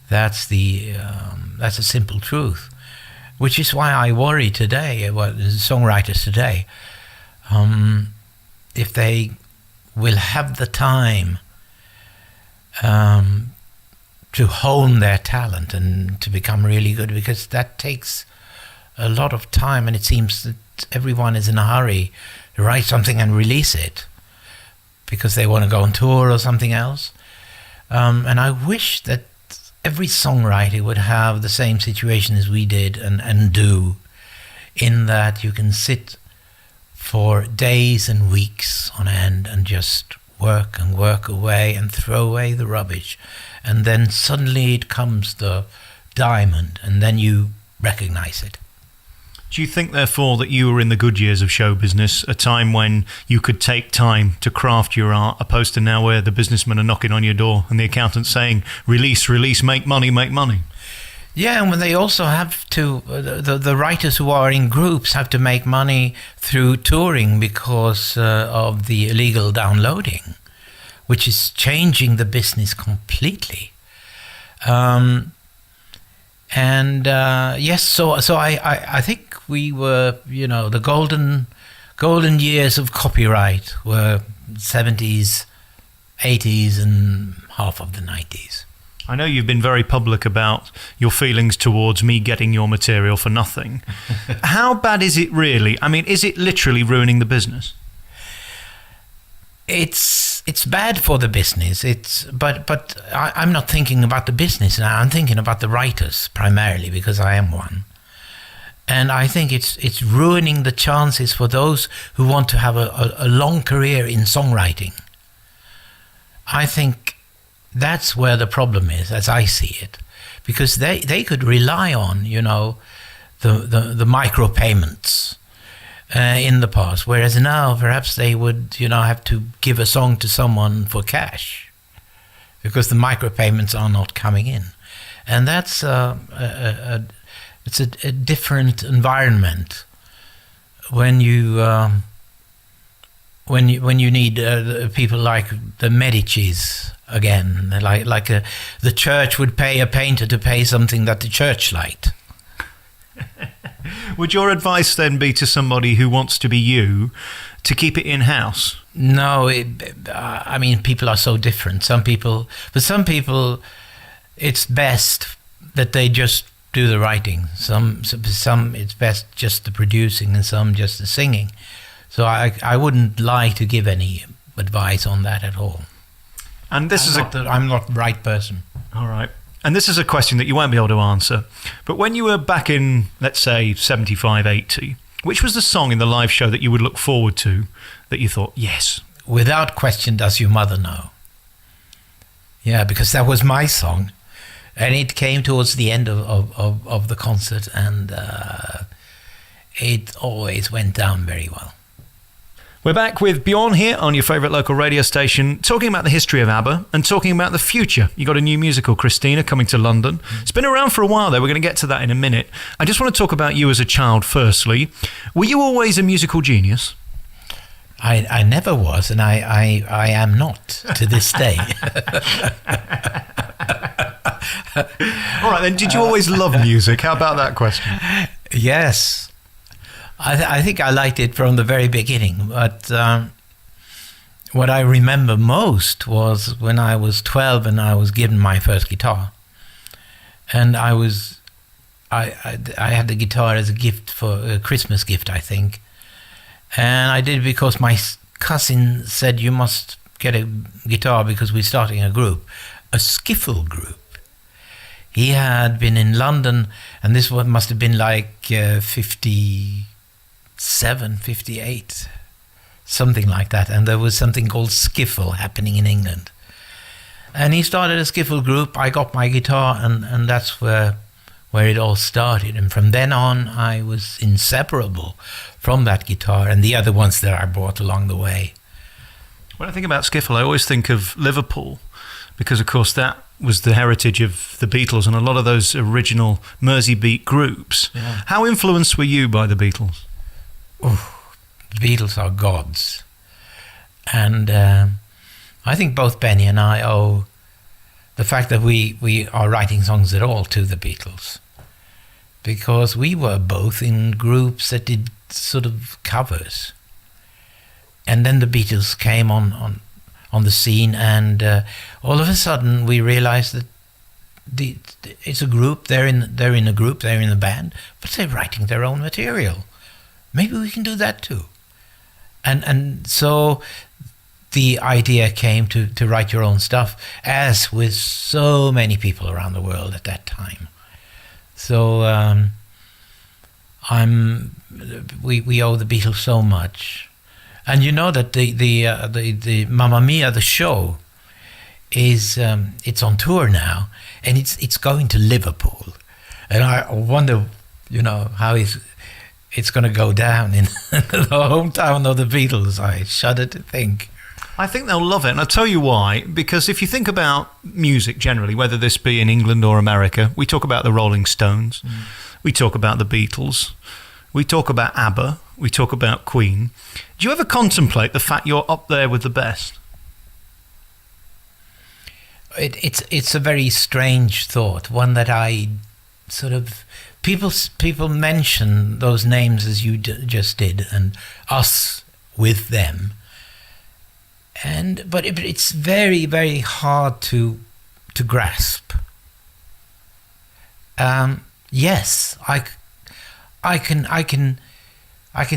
a simple truth. Which is why I worry today about songwriters today. If they will have the time to hone their talent and to become really good, because that takes a lot of time, and it seems that everyone is in a hurry to write something and release it because they want to go on tour or something else. And I wish that every songwriter would have the same situation as we did and do, in that you can sit for days and weeks on end and just work and work away and throw away the rubbish. And then suddenly it comes the diamond, and then you recognize it. Do you think, therefore, that you were in the good years of show business, a time when you could take time to craft your art, opposed to now where the businessmen are knocking on your door and the accountant's saying, release, release, make money, make money? Yeah, and when they also have to, the writers who are in groups have to make money through touring because of the illegal downloading, which is changing the business completely. Yes, so I think we were, the golden years of copyright were 70s, 80s, and half of the 90s. I know you've been very public about your feelings towards me getting your material for nothing. How bad is it really? I mean, is it literally ruining the business? It's bad for the business. But I'm not thinking about the business now. I'm thinking about the writers primarily, because I am one. And I think it's ruining the chances for those who want to have a long career in songwriting. I think that's where the problem is, as I see it, because they could rely on, the micropayments in the past, whereas now perhaps they would, have to give a song to someone for cash because the micropayments are not coming in, and that's it's a different environment when you need people like the Medicis again, like the church would pay a painter to pay something that the church liked. Would your advice then be to somebody who wants to be you to keep it in-house? No, I mean, people are so different. For some people, it's best that they just do the writing. Some it's best just the producing, and some just the singing. So I wouldn't like to give any advice on that at all. And I'm not the right person. All right. And this is a question that you won't be able to answer. But when you were back in, let's say, 75, 80, which was the song in the live show that you would look forward to, that you thought, yes? Without question, Does Your Mother Know? Yeah, because that was my song. And it came towards the end of the concert, and it always went down very well. We're back with Bjorn here on your favourite local radio station, talking about the history of ABBA and talking about the future. You got a new musical, Christina, coming to London. It's been around for a while, though. We're going to get to that in a minute. I just want to talk about you as a child, firstly. Were you always a musical genius? I never was, and I am not to this day. All right, then, did you always love music? How about that question? Yes. I think I liked it from the very beginning, but what I remember most was when I was 12 and I was given my first guitar. And I had the guitar as a gift, for a Christmas gift, I think. And I did it because my cousin said, you must get a guitar because we're starting a group, a skiffle group. He had been in London, and this one must have been like 57, 58, something like that. And there was something called skiffle happening in England. And he started a skiffle group. I got my guitar, and that's where it all started. And from then on, I was inseparable from that guitar and the other ones that I bought along the way. When I think about skiffle, I always think of Liverpool, because, of course, that was the heritage of the Beatles and a lot of those original Merseybeat groups. Yeah. How influenced were you by the Beatles? Oh, the Beatles are gods. And I think both Benny and I owe the fact that we are writing songs at all to the Beatles, because we were both in groups that did sort of covers. And then the Beatles came on the scene, and all of a sudden we realized that it's a group. They're in a group. They're in a band, but they're writing their own material. Maybe we can do that too. And so the idea came to write your own stuff, as with so many people around the world at that time. So we owe the Beatles so much. And you know that the Mamma Mia, the show, is it's on tour now, and it's going to Liverpool, and I wonder, how it's going to go down in the hometown of the Beatles. I shudder to think. I think they'll love it, and I'll tell you why. Because if you think about music generally, whether this be in England or America, we talk about the Rolling Stones, we talk about the Beatles, we talk about ABBA, we talk about Queen. Do you ever contemplate the fact you're up there with the best? It's a very strange thought, one that I sort of... People mention those names as you just did, and us with them. But it's very, very hard to grasp. Yes, I can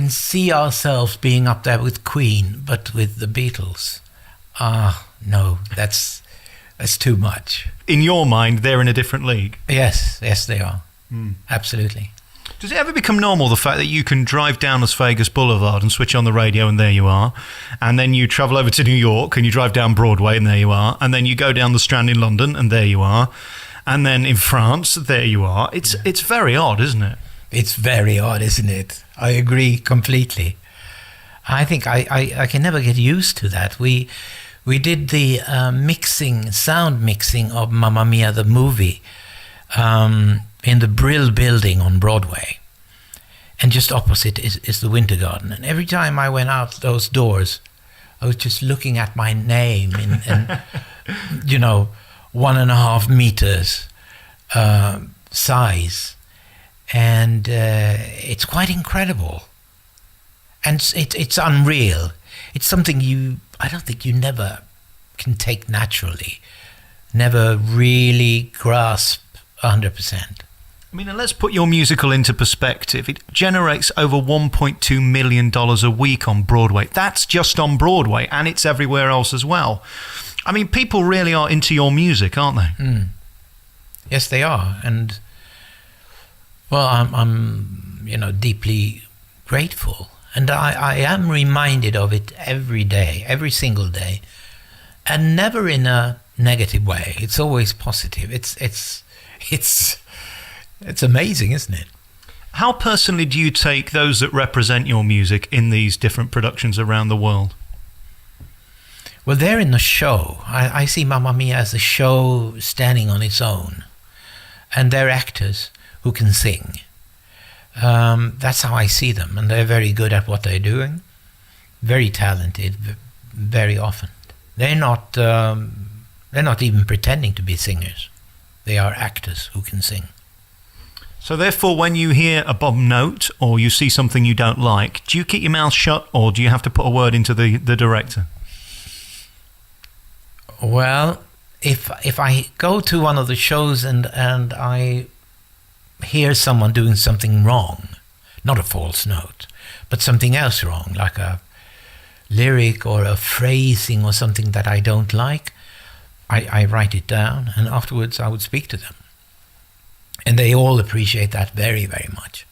see ourselves being up there with Queen, but with the Beatles, no, that's too much. In your mind, they're in a different league. Yes, they are. Absolutely. Does it ever become normal, the fact that you can drive down Las Vegas Boulevard and switch on the radio and there you are, and then you travel over to New York and you drive down Broadway and there you are, and then you go down the Strand in London and there you are, and then in France, there you are. It's very odd, isn't it? It's very odd, isn't it? I agree completely. I think I can never get used to that. We did the sound mixing of Mamma Mia the movie in the Brill building on Broadway, and just opposite is the Winter Garden. And every time I went out those doors, I was just looking at my name in 1.5 meters size, and it's quite incredible, and it's unreal. It's something I don't think you never can take naturally, never really grasp 100%. I mean, and let's put your musical into perspective. It generates over $1.2 million a week on Broadway. That's just on Broadway, and it's everywhere else as well. I mean, people really are into your music, aren't they? Yes, they are. And, well, I'm deeply grateful. And I am reminded of it every day, every single day, and never in a negative way. It's always positive. It's amazing, isn't it? How personally do you take those that represent your music in these different productions around the world? Well, they're in the show. I see Mamma Mia as a show standing on its own. And they're actors who can sing. That's how I see them. And they're very good at what they're doing. Very talented, very often. They're not even pretending to be singers. They are actors who can sing. So therefore, when you hear a bottom note or you see something you don't like, do you keep your mouth shut or do you have to put a word into the director? Well, if I go to one of the shows and I hear someone doing something wrong, not a false note, but something else wrong, like a lyric or a phrasing or something that I don't like, I write it down and afterwards I would speak to them. And they all appreciate that very, very much.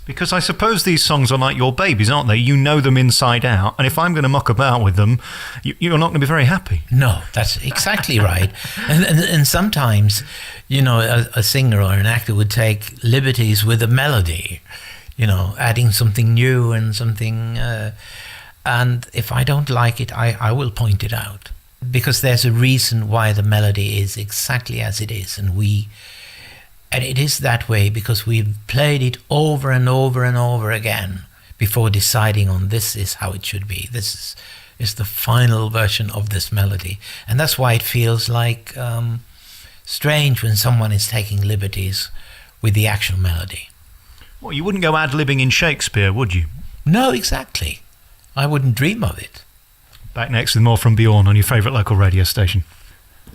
Because I suppose these songs are like your babies, aren't they? You know them inside out. And if I'm going to muck about with them, you're not going to be very happy. No, that's exactly right. And sometimes, a singer or an actor would take liberties with a melody, adding something new and something... and if I don't like it, I will point it out. Because there's a reason why the melody is exactly as it is. And it is that way because we've played it over and over and over again before deciding on this is how it should be. This is the final version of this melody. And that's why it feels like strange when someone is taking liberties with the actual melody. Well, you wouldn't go ad-libbing in Shakespeare, would you? No, exactly. I wouldn't dream of it. Back next with more from Bjorn on your favourite local radio station.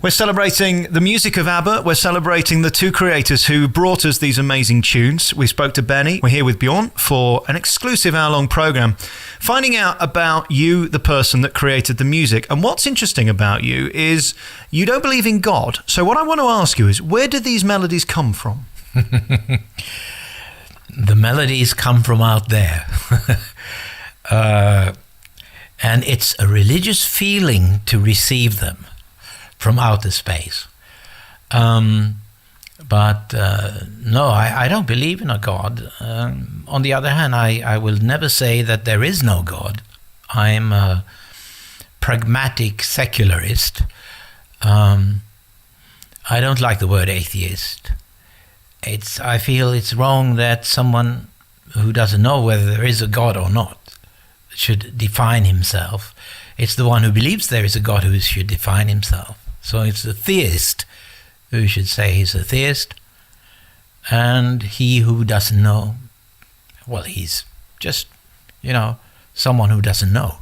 We're celebrating the music of ABBA. We're celebrating the two creators who brought us these amazing tunes. We spoke to Benny. We're here with Bjorn for an exclusive hour-long programme, finding out about you, the person that created the music. And what's interesting about you is you don't believe in God. So what I want to ask you is, where do these melodies come from? The melodies come from out there. And it's a religious feeling to receive them from outer space. But no, I don't believe in a God. On the other hand, I will never say that there is no God. I'm a pragmatic secularist. I don't like the word atheist. I feel it's wrong that someone who doesn't know whether there is a God or not should define himself. It's the one who believes there is a God who should define himself. So it's the theist who should say he's a theist, and he who doesn't know, well, he's just, someone who doesn't know.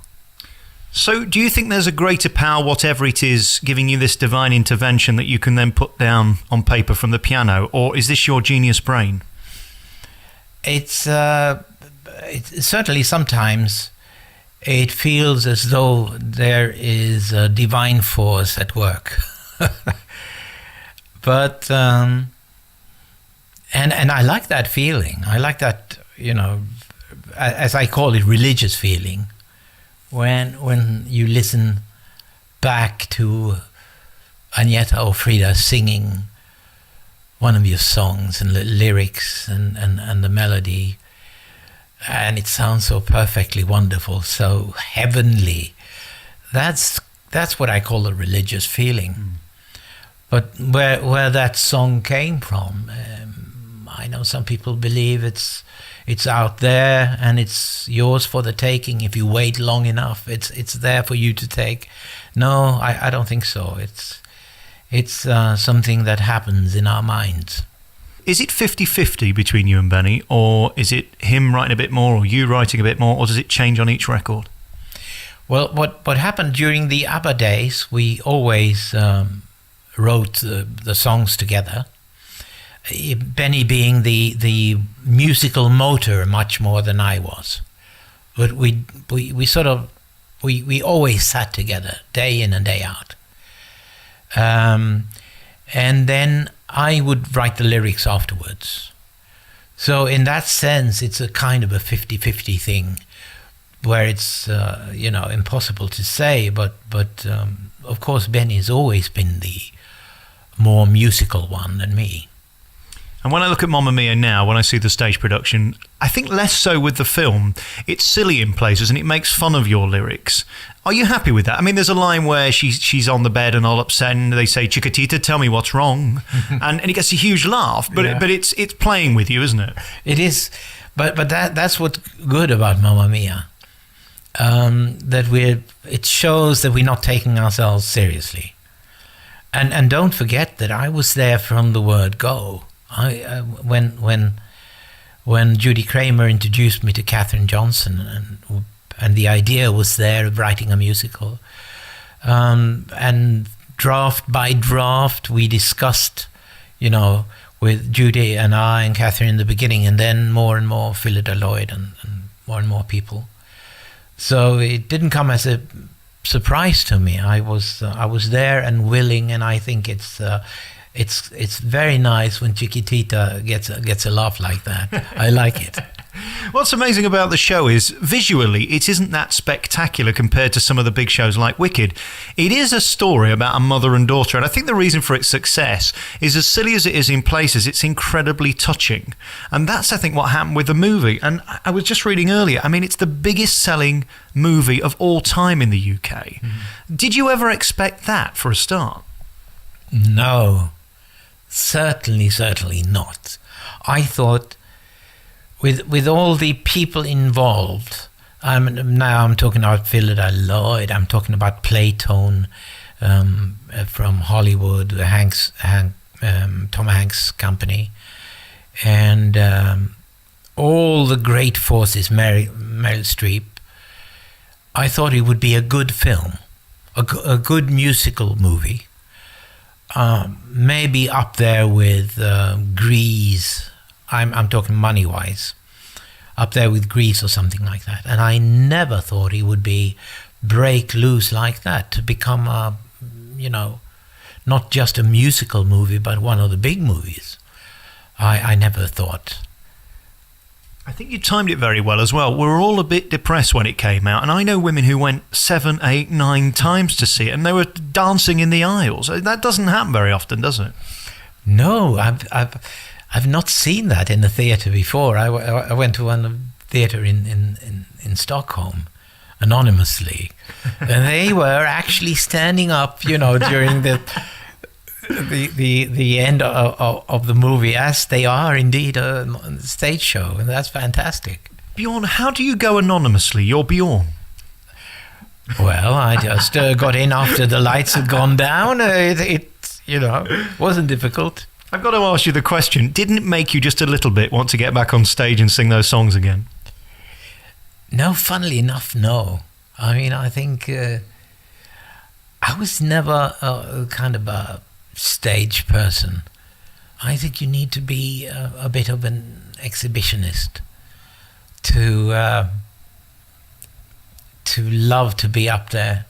So do you think there's a greater power, whatever it is, giving you this divine intervention that you can then put down on paper from the piano, or is this your genius brain? It's certainly sometimes it feels as though there is a divine force at work. But, and I like that feeling. I like that, as I call it, religious feeling. When you listen back to Agneta or Frida singing one of your songs and the lyrics and the melody, and it sounds so perfectly wonderful, so heavenly. That's what I call a religious feeling. But where that song came from, I know some people believe it's out there and it's yours for the taking. If you wait long enough, it's there for you to take. No, I don't think so. It's something that happens in our minds. Is it 50-50 between you and Benny, or is it him writing a bit more or you writing a bit more, or does it change on each record? Well, what happened during the ABBA days, we always wrote the songs together. Benny being the musical motor much more than I was. But we always sat together day in and day out. And then I would write the lyrics afterwards. So in that sense, it's a kind of a 50-50 thing, where it's impossible to say, but of course Benny's always been the more musical one than me. And when I look at Mamma Mia now, when I see the stage production, I think less so with the film. It's silly in places and it makes fun of your lyrics. Are you happy with that? I mean, there's a line where she's on the bed and all upset and they say, Chiquitita, tell me what's wrong. and it gets a huge laugh, but it's playing with you, isn't it? It is, but that's what's good about Mamma Mia. It shows that we're not taking ourselves seriously. And don't forget that I was there from the word go. When Judy Kramer introduced me to Katherine Johnson, and the idea was there of writing a musical, and draft by draft we discussed, with Judy and I and Katherine in the beginning, and then more and more Philida Lloyd and more people. So it didn't come as a surprise to me. I was there and willing, and I think it's very nice when Chiquitita gets a laugh like that. I like it. What's amazing about the show is visually it isn't that spectacular compared to some of the big shows like Wicked. It is a story about a mother and daughter, and I think the reason for its success is, as silly as it is in places, it's incredibly touching. And that's, I think, what happened with the movie. And I was just reading earlier, I mean, it's the biggest selling movie of all time in the UK. Did you ever expect that for a start? No, certainly not. I thought with all the people involved, I'm talking about Philida Lloyd, I'm talking about Playtone from Hollywood, Tom Hanks' company, and all the great forces, Meryl Streep. I thought it would be a good film, a good musical movie. Maybe up there with Grease. I'm talking money-wise, up there with Grease or something like that. And I never thought he would break loose like that to become not just a musical movie, but one of the big movies. I never thought. I think you timed it very well as well. We were all a bit depressed when it came out, and I know women who went 7, 8, 9 times to see it, and they were dancing in the aisles. That doesn't happen very often, does it? No, I've not seen that in the theatre before. I went to one theatre in Stockholm, anonymously, and they were actually standing up, during the end of the movie, as they are indeed a stage show, and that's fantastic. Bjorn, how do you go anonymously? You're Bjorn. Well, I just got in after the lights had gone down. It wasn't difficult. I've got to ask you the question, didn't it make you just a little bit want to get back on stage and sing those songs again? No, funnily enough, no. I mean, I think I was never a kind of a stage person. I think you need to be a bit of an exhibitionist to love to be up there.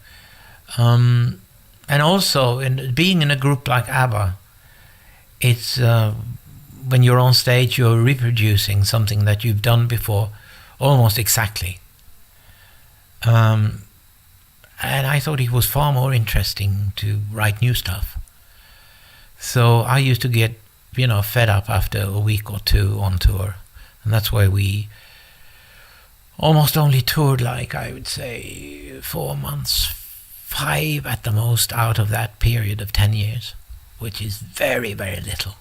And also, being in a group like ABBA, it's when you're on stage, you're reproducing something that you've done before, almost exactly. And I thought it was far more interesting to write new stuff. So I used to get, fed up after a week or two on tour. And that's why we almost only toured, like I would say, 4 months, 5 at the most out of that period of 10 years. Which is very, very little.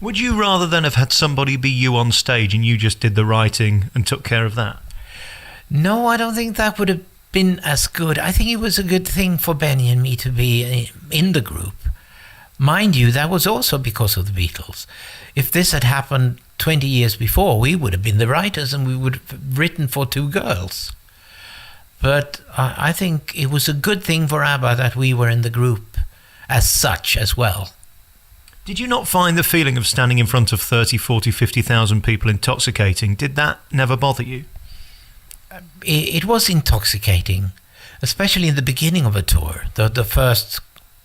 Would you rather than have had somebody be you on stage and you just did the writing and took care of that? No, I don't think that would have been as good. I think it was a good thing for Benny and me to be in the group. Mind you, that was also because of the Beatles. If this had happened 20 years before, we would have been the writers and we would have written for 2 girls. But I think it was a good thing for ABBA that we were in the group as such as well. Did you not find the feeling of standing in front of 30, 40, 50,000 people intoxicating? Did that never bother you? It was intoxicating, especially in the beginning of a tour, the first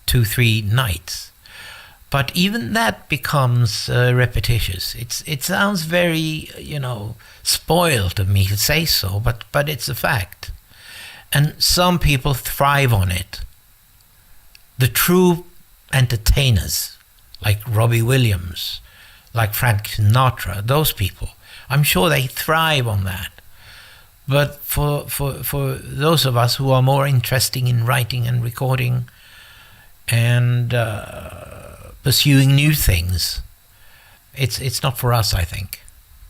2-3 nights. But even that becomes repetitious. It sounds very, spoiled of me to say so, but it's a fact. And some people thrive on it. The true entertainers, like Robbie Williams, like Frank Sinatra, those people. I'm sure they thrive on that. But for those of us who are more interested in writing and recording and pursuing new things, it's not for us, I think.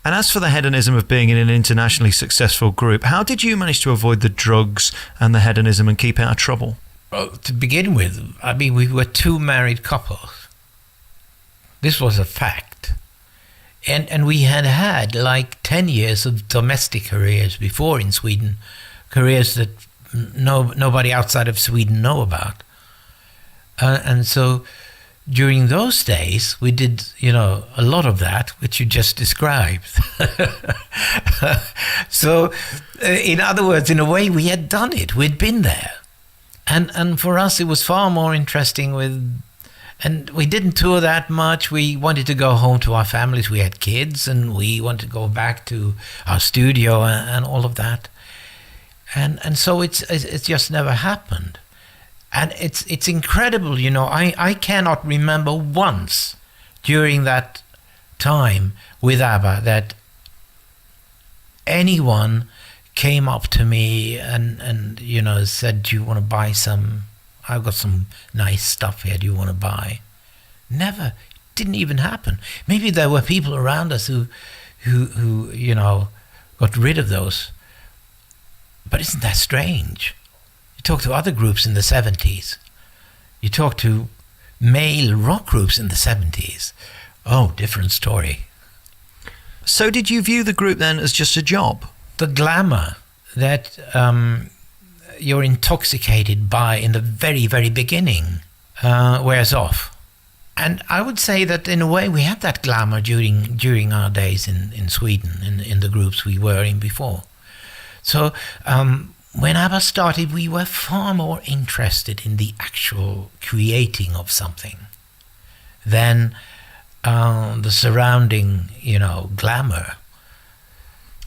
And as for the hedonism of being in an internationally successful group, how did you manage to avoid the drugs and the hedonism and keep out of trouble? Well, to begin with, I mean, we were two married couples. This was a fact. And we had like 10 years of domestic careers before in Sweden, careers that nobody outside of Sweden know about. And so during those days, we did, a lot of that, which you just described. So, in other words, in a way, we had done it. We'd been there. And for us, it was far more interesting and we didn't tour that much. We wanted to go home to our families. We had kids, and we wanted to go back to our studio and all of that. And so it's just never happened. And it's incredible, I cannot remember once during that time with ABBA that anyone came up to me and said, do you want to buy some? I've got some nice stuff here. Do you want to buy? Never. It didn't even happen. Maybe there were people around us who got rid of those. But isn't that strange? You talk to other groups in the 70s. You talk to male rock groups in the 70s. Oh, different story. So did you view the group then as just a job? The glamour that you're intoxicated by in the very, very beginning wears off. And I would say that in a way we had that glamour during our days in Sweden, in the groups we were in before. So when ABBA started, we were far more interested in the actual creating of something than the surrounding, glamour.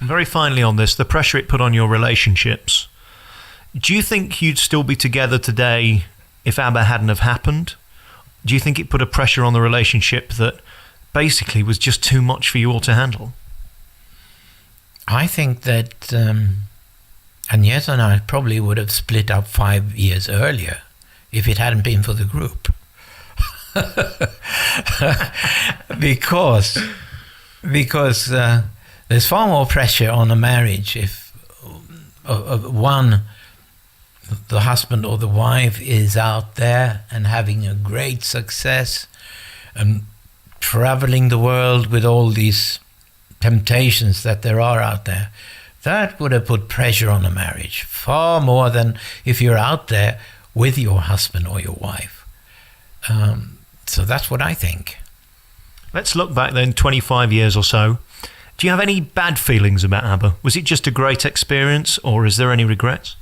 And very finally on this, the pressure it put on your relationships. Do you think you'd still be together today if ABBA hadn't have happened? Do you think it put a pressure on the relationship that basically was just too much for you all to handle? I think that Agneta and I probably would have split up 5 years earlier if it hadn't been for the group. because there's far more pressure on a marriage if the husband or the wife is out there and having a great success and traveling the world with all these temptations that there are out there. That would have put pressure on a marriage far more than if you're out there with your husband or your wife. So that's what I think. Let's look back then 25 years or so. Do you have any bad feelings about ABBA? Was it just a great experience, or is there any regrets?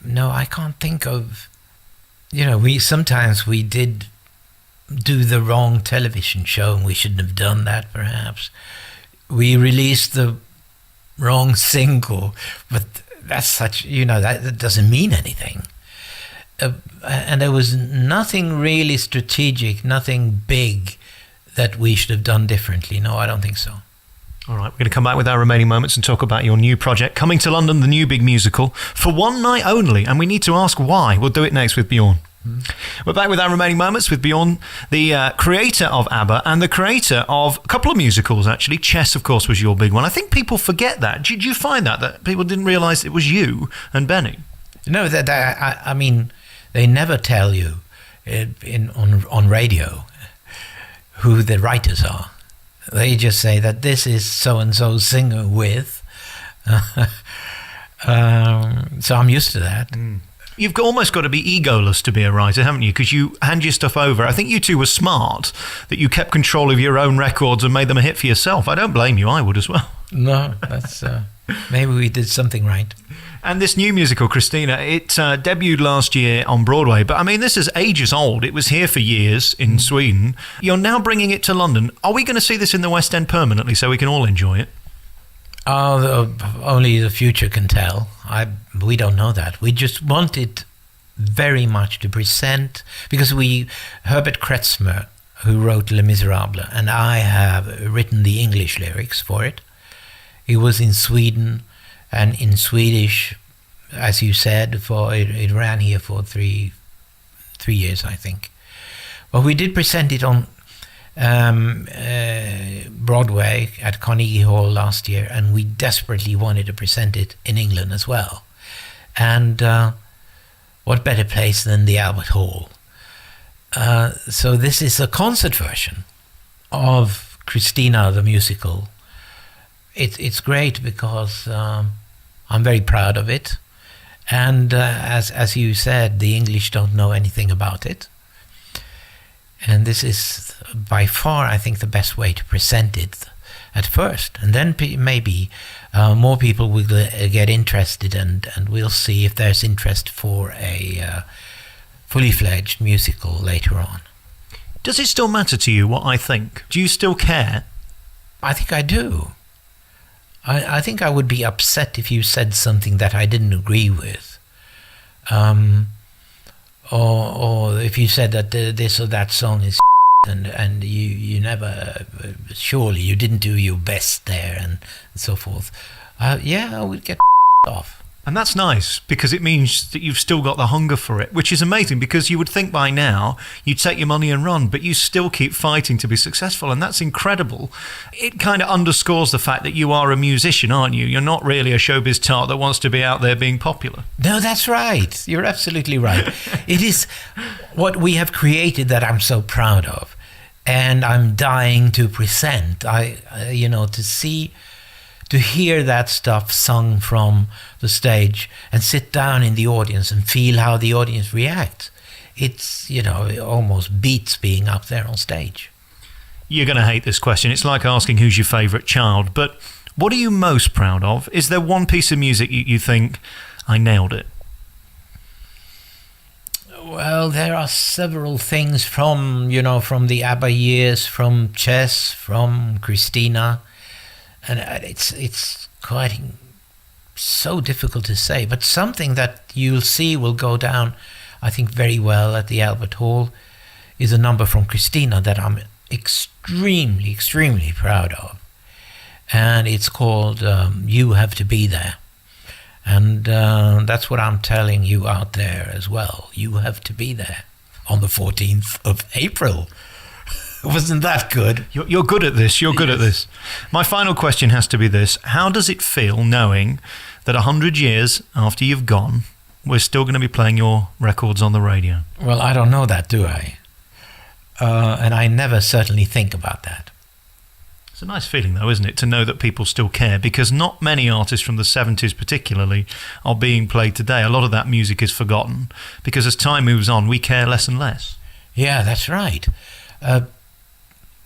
No, I can't think of. Sometimes we did do the wrong television show, and we shouldn't have done that. Perhaps we released the wrong single, but that's such. That doesn't mean anything. And there was nothing really strategic, nothing big that we should have done differently. No, I don't think so. All right, we're going to come back with our remaining moments and talk about your new project, coming to London, the new big musical, for one night only, and we need to ask why. We'll do it next with Bjorn. We're back with our remaining moments with Bjorn, the creator of ABBA and the creator of a couple of musicals, actually. Chess, of course, was your big one. I think people forget that. Did you find that people didn't realise it was you and Benny? No, I mean, they never tell you on radio who the writers are. They just say that this is so-and-so singer with. So I'm used to that. You've almost got to be egoless to be a writer, haven't you? Because you hand your stuff over. I think you two were smart, that you kept control of your own records and made them a hit for yourself. I don't blame you. I would as well. No, that's... maybe we did something right. And this new musical, Christina, it debuted last year on Broadway. But I mean, this is ages old. It was here for years in Sweden. You're now bringing it to London. Are we going to see this in the West End permanently so we can all enjoy it? Only the future can tell. We don't know that. We just want it very much to present, because Herbert Kretzmer who wrote Les Miserables, and I have written the English lyrics for it. It was in Sweden, and in Swedish, as you said, it ran here for three years, I think. But we did present it on Broadway at Carnegie Hall last year, and we desperately wanted to present it in England as well. And what better place than the Albert Hall? So this is a concert version of Christina the musical. It's great because I'm very proud of it. And as you said, the English don't know anything about it. And this is by far, I think, the best way to present it at first. And then maybe more people will get interested, and we'll see if there's interest for a fully fledged musical later on. Does it still matter to you what I think? Do you still care? I think I do. I think I would be upset if you said something that I didn't agree with. Or if you said that this or that song is and you never, surely you didn't do your best there and so forth. I would get off. And that's nice, because it means that you've still got the hunger for it, which is amazing, because you would think by now you'd take your money and run, but you still keep fighting to be successful, and that's incredible. It kind of underscores the fact that you are a musician, aren't you? You're not really a showbiz tart that wants to be out there being popular. No, that's right. You're absolutely right. It is what we have created that I'm so proud of, and I'm dying to present. To hear that stuff sung from the stage and sit down in the audience and feel how the audience reacts. It's, it almost beats being up there on stage. You're going to hate this question. It's like asking who's your favourite child. But what are you most proud of? Is there one piece of music you think, I nailed it? Well, there are several things from the ABBA years, from Chess, from Christina. And it's quite so difficult to say, but something that you'll see will go down, I think, very well at the Albert Hall is a number from Christina that I'm extremely, extremely proud of. And it's called You Have to Be There. And that's what I'm telling you out there as well. You have to be there on the 14th of April. Wasn't that good? You're good at this. You're good at this. My final question has to be this. How does it feel knowing that 100 years after you've gone, we're still going to be playing your records on the radio? Well, I don't know that, do I? And I never certainly think about that. It's a nice feeling, though, isn't it, to know that people still care, because not many artists from the 70s particularly are being played today. A lot of that music is forgotten, because as time moves on, we care less and less. Yeah, that's right.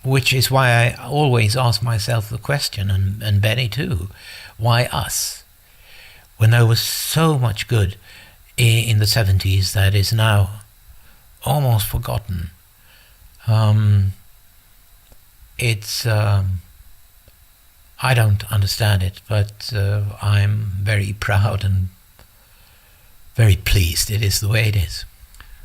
Which is why I always ask myself the question, and Benny too, why us? When there was so much good in the 70s that is now almost forgotten. I don't understand it, but I'm very proud and very pleased it is the way it is.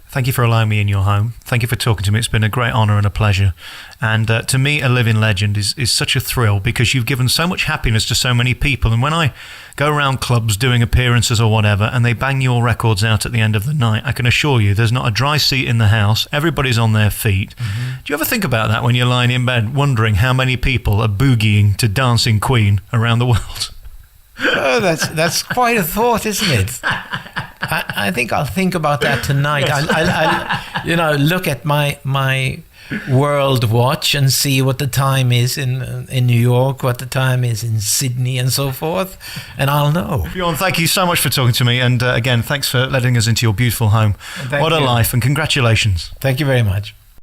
Thank you for allowing me in your home. Thank you for talking to me. It's been a great honour and a pleasure. And to me, a living legend is such a thrill, because you've given so much happiness to so many people. And when I go around clubs doing appearances or whatever, and they bang your records out at the end of the night, I can assure you there's not a dry seat in the house. Everybody's on their feet. Mm-hmm. Do you ever think about that when you're lying in bed, wondering how many people are boogieing to Dancing Queen around the world? Oh, that's quite a thought, isn't it? I think I'll think about that tonight. Yes. I'll look at my world watch and see what the time is in New York, what the time is in Sydney, and so forth, and I'll know. Bjorn, thank you so much for talking to me, and again, thanks for letting us into your beautiful home. What a life, and congratulations. Thank you very much.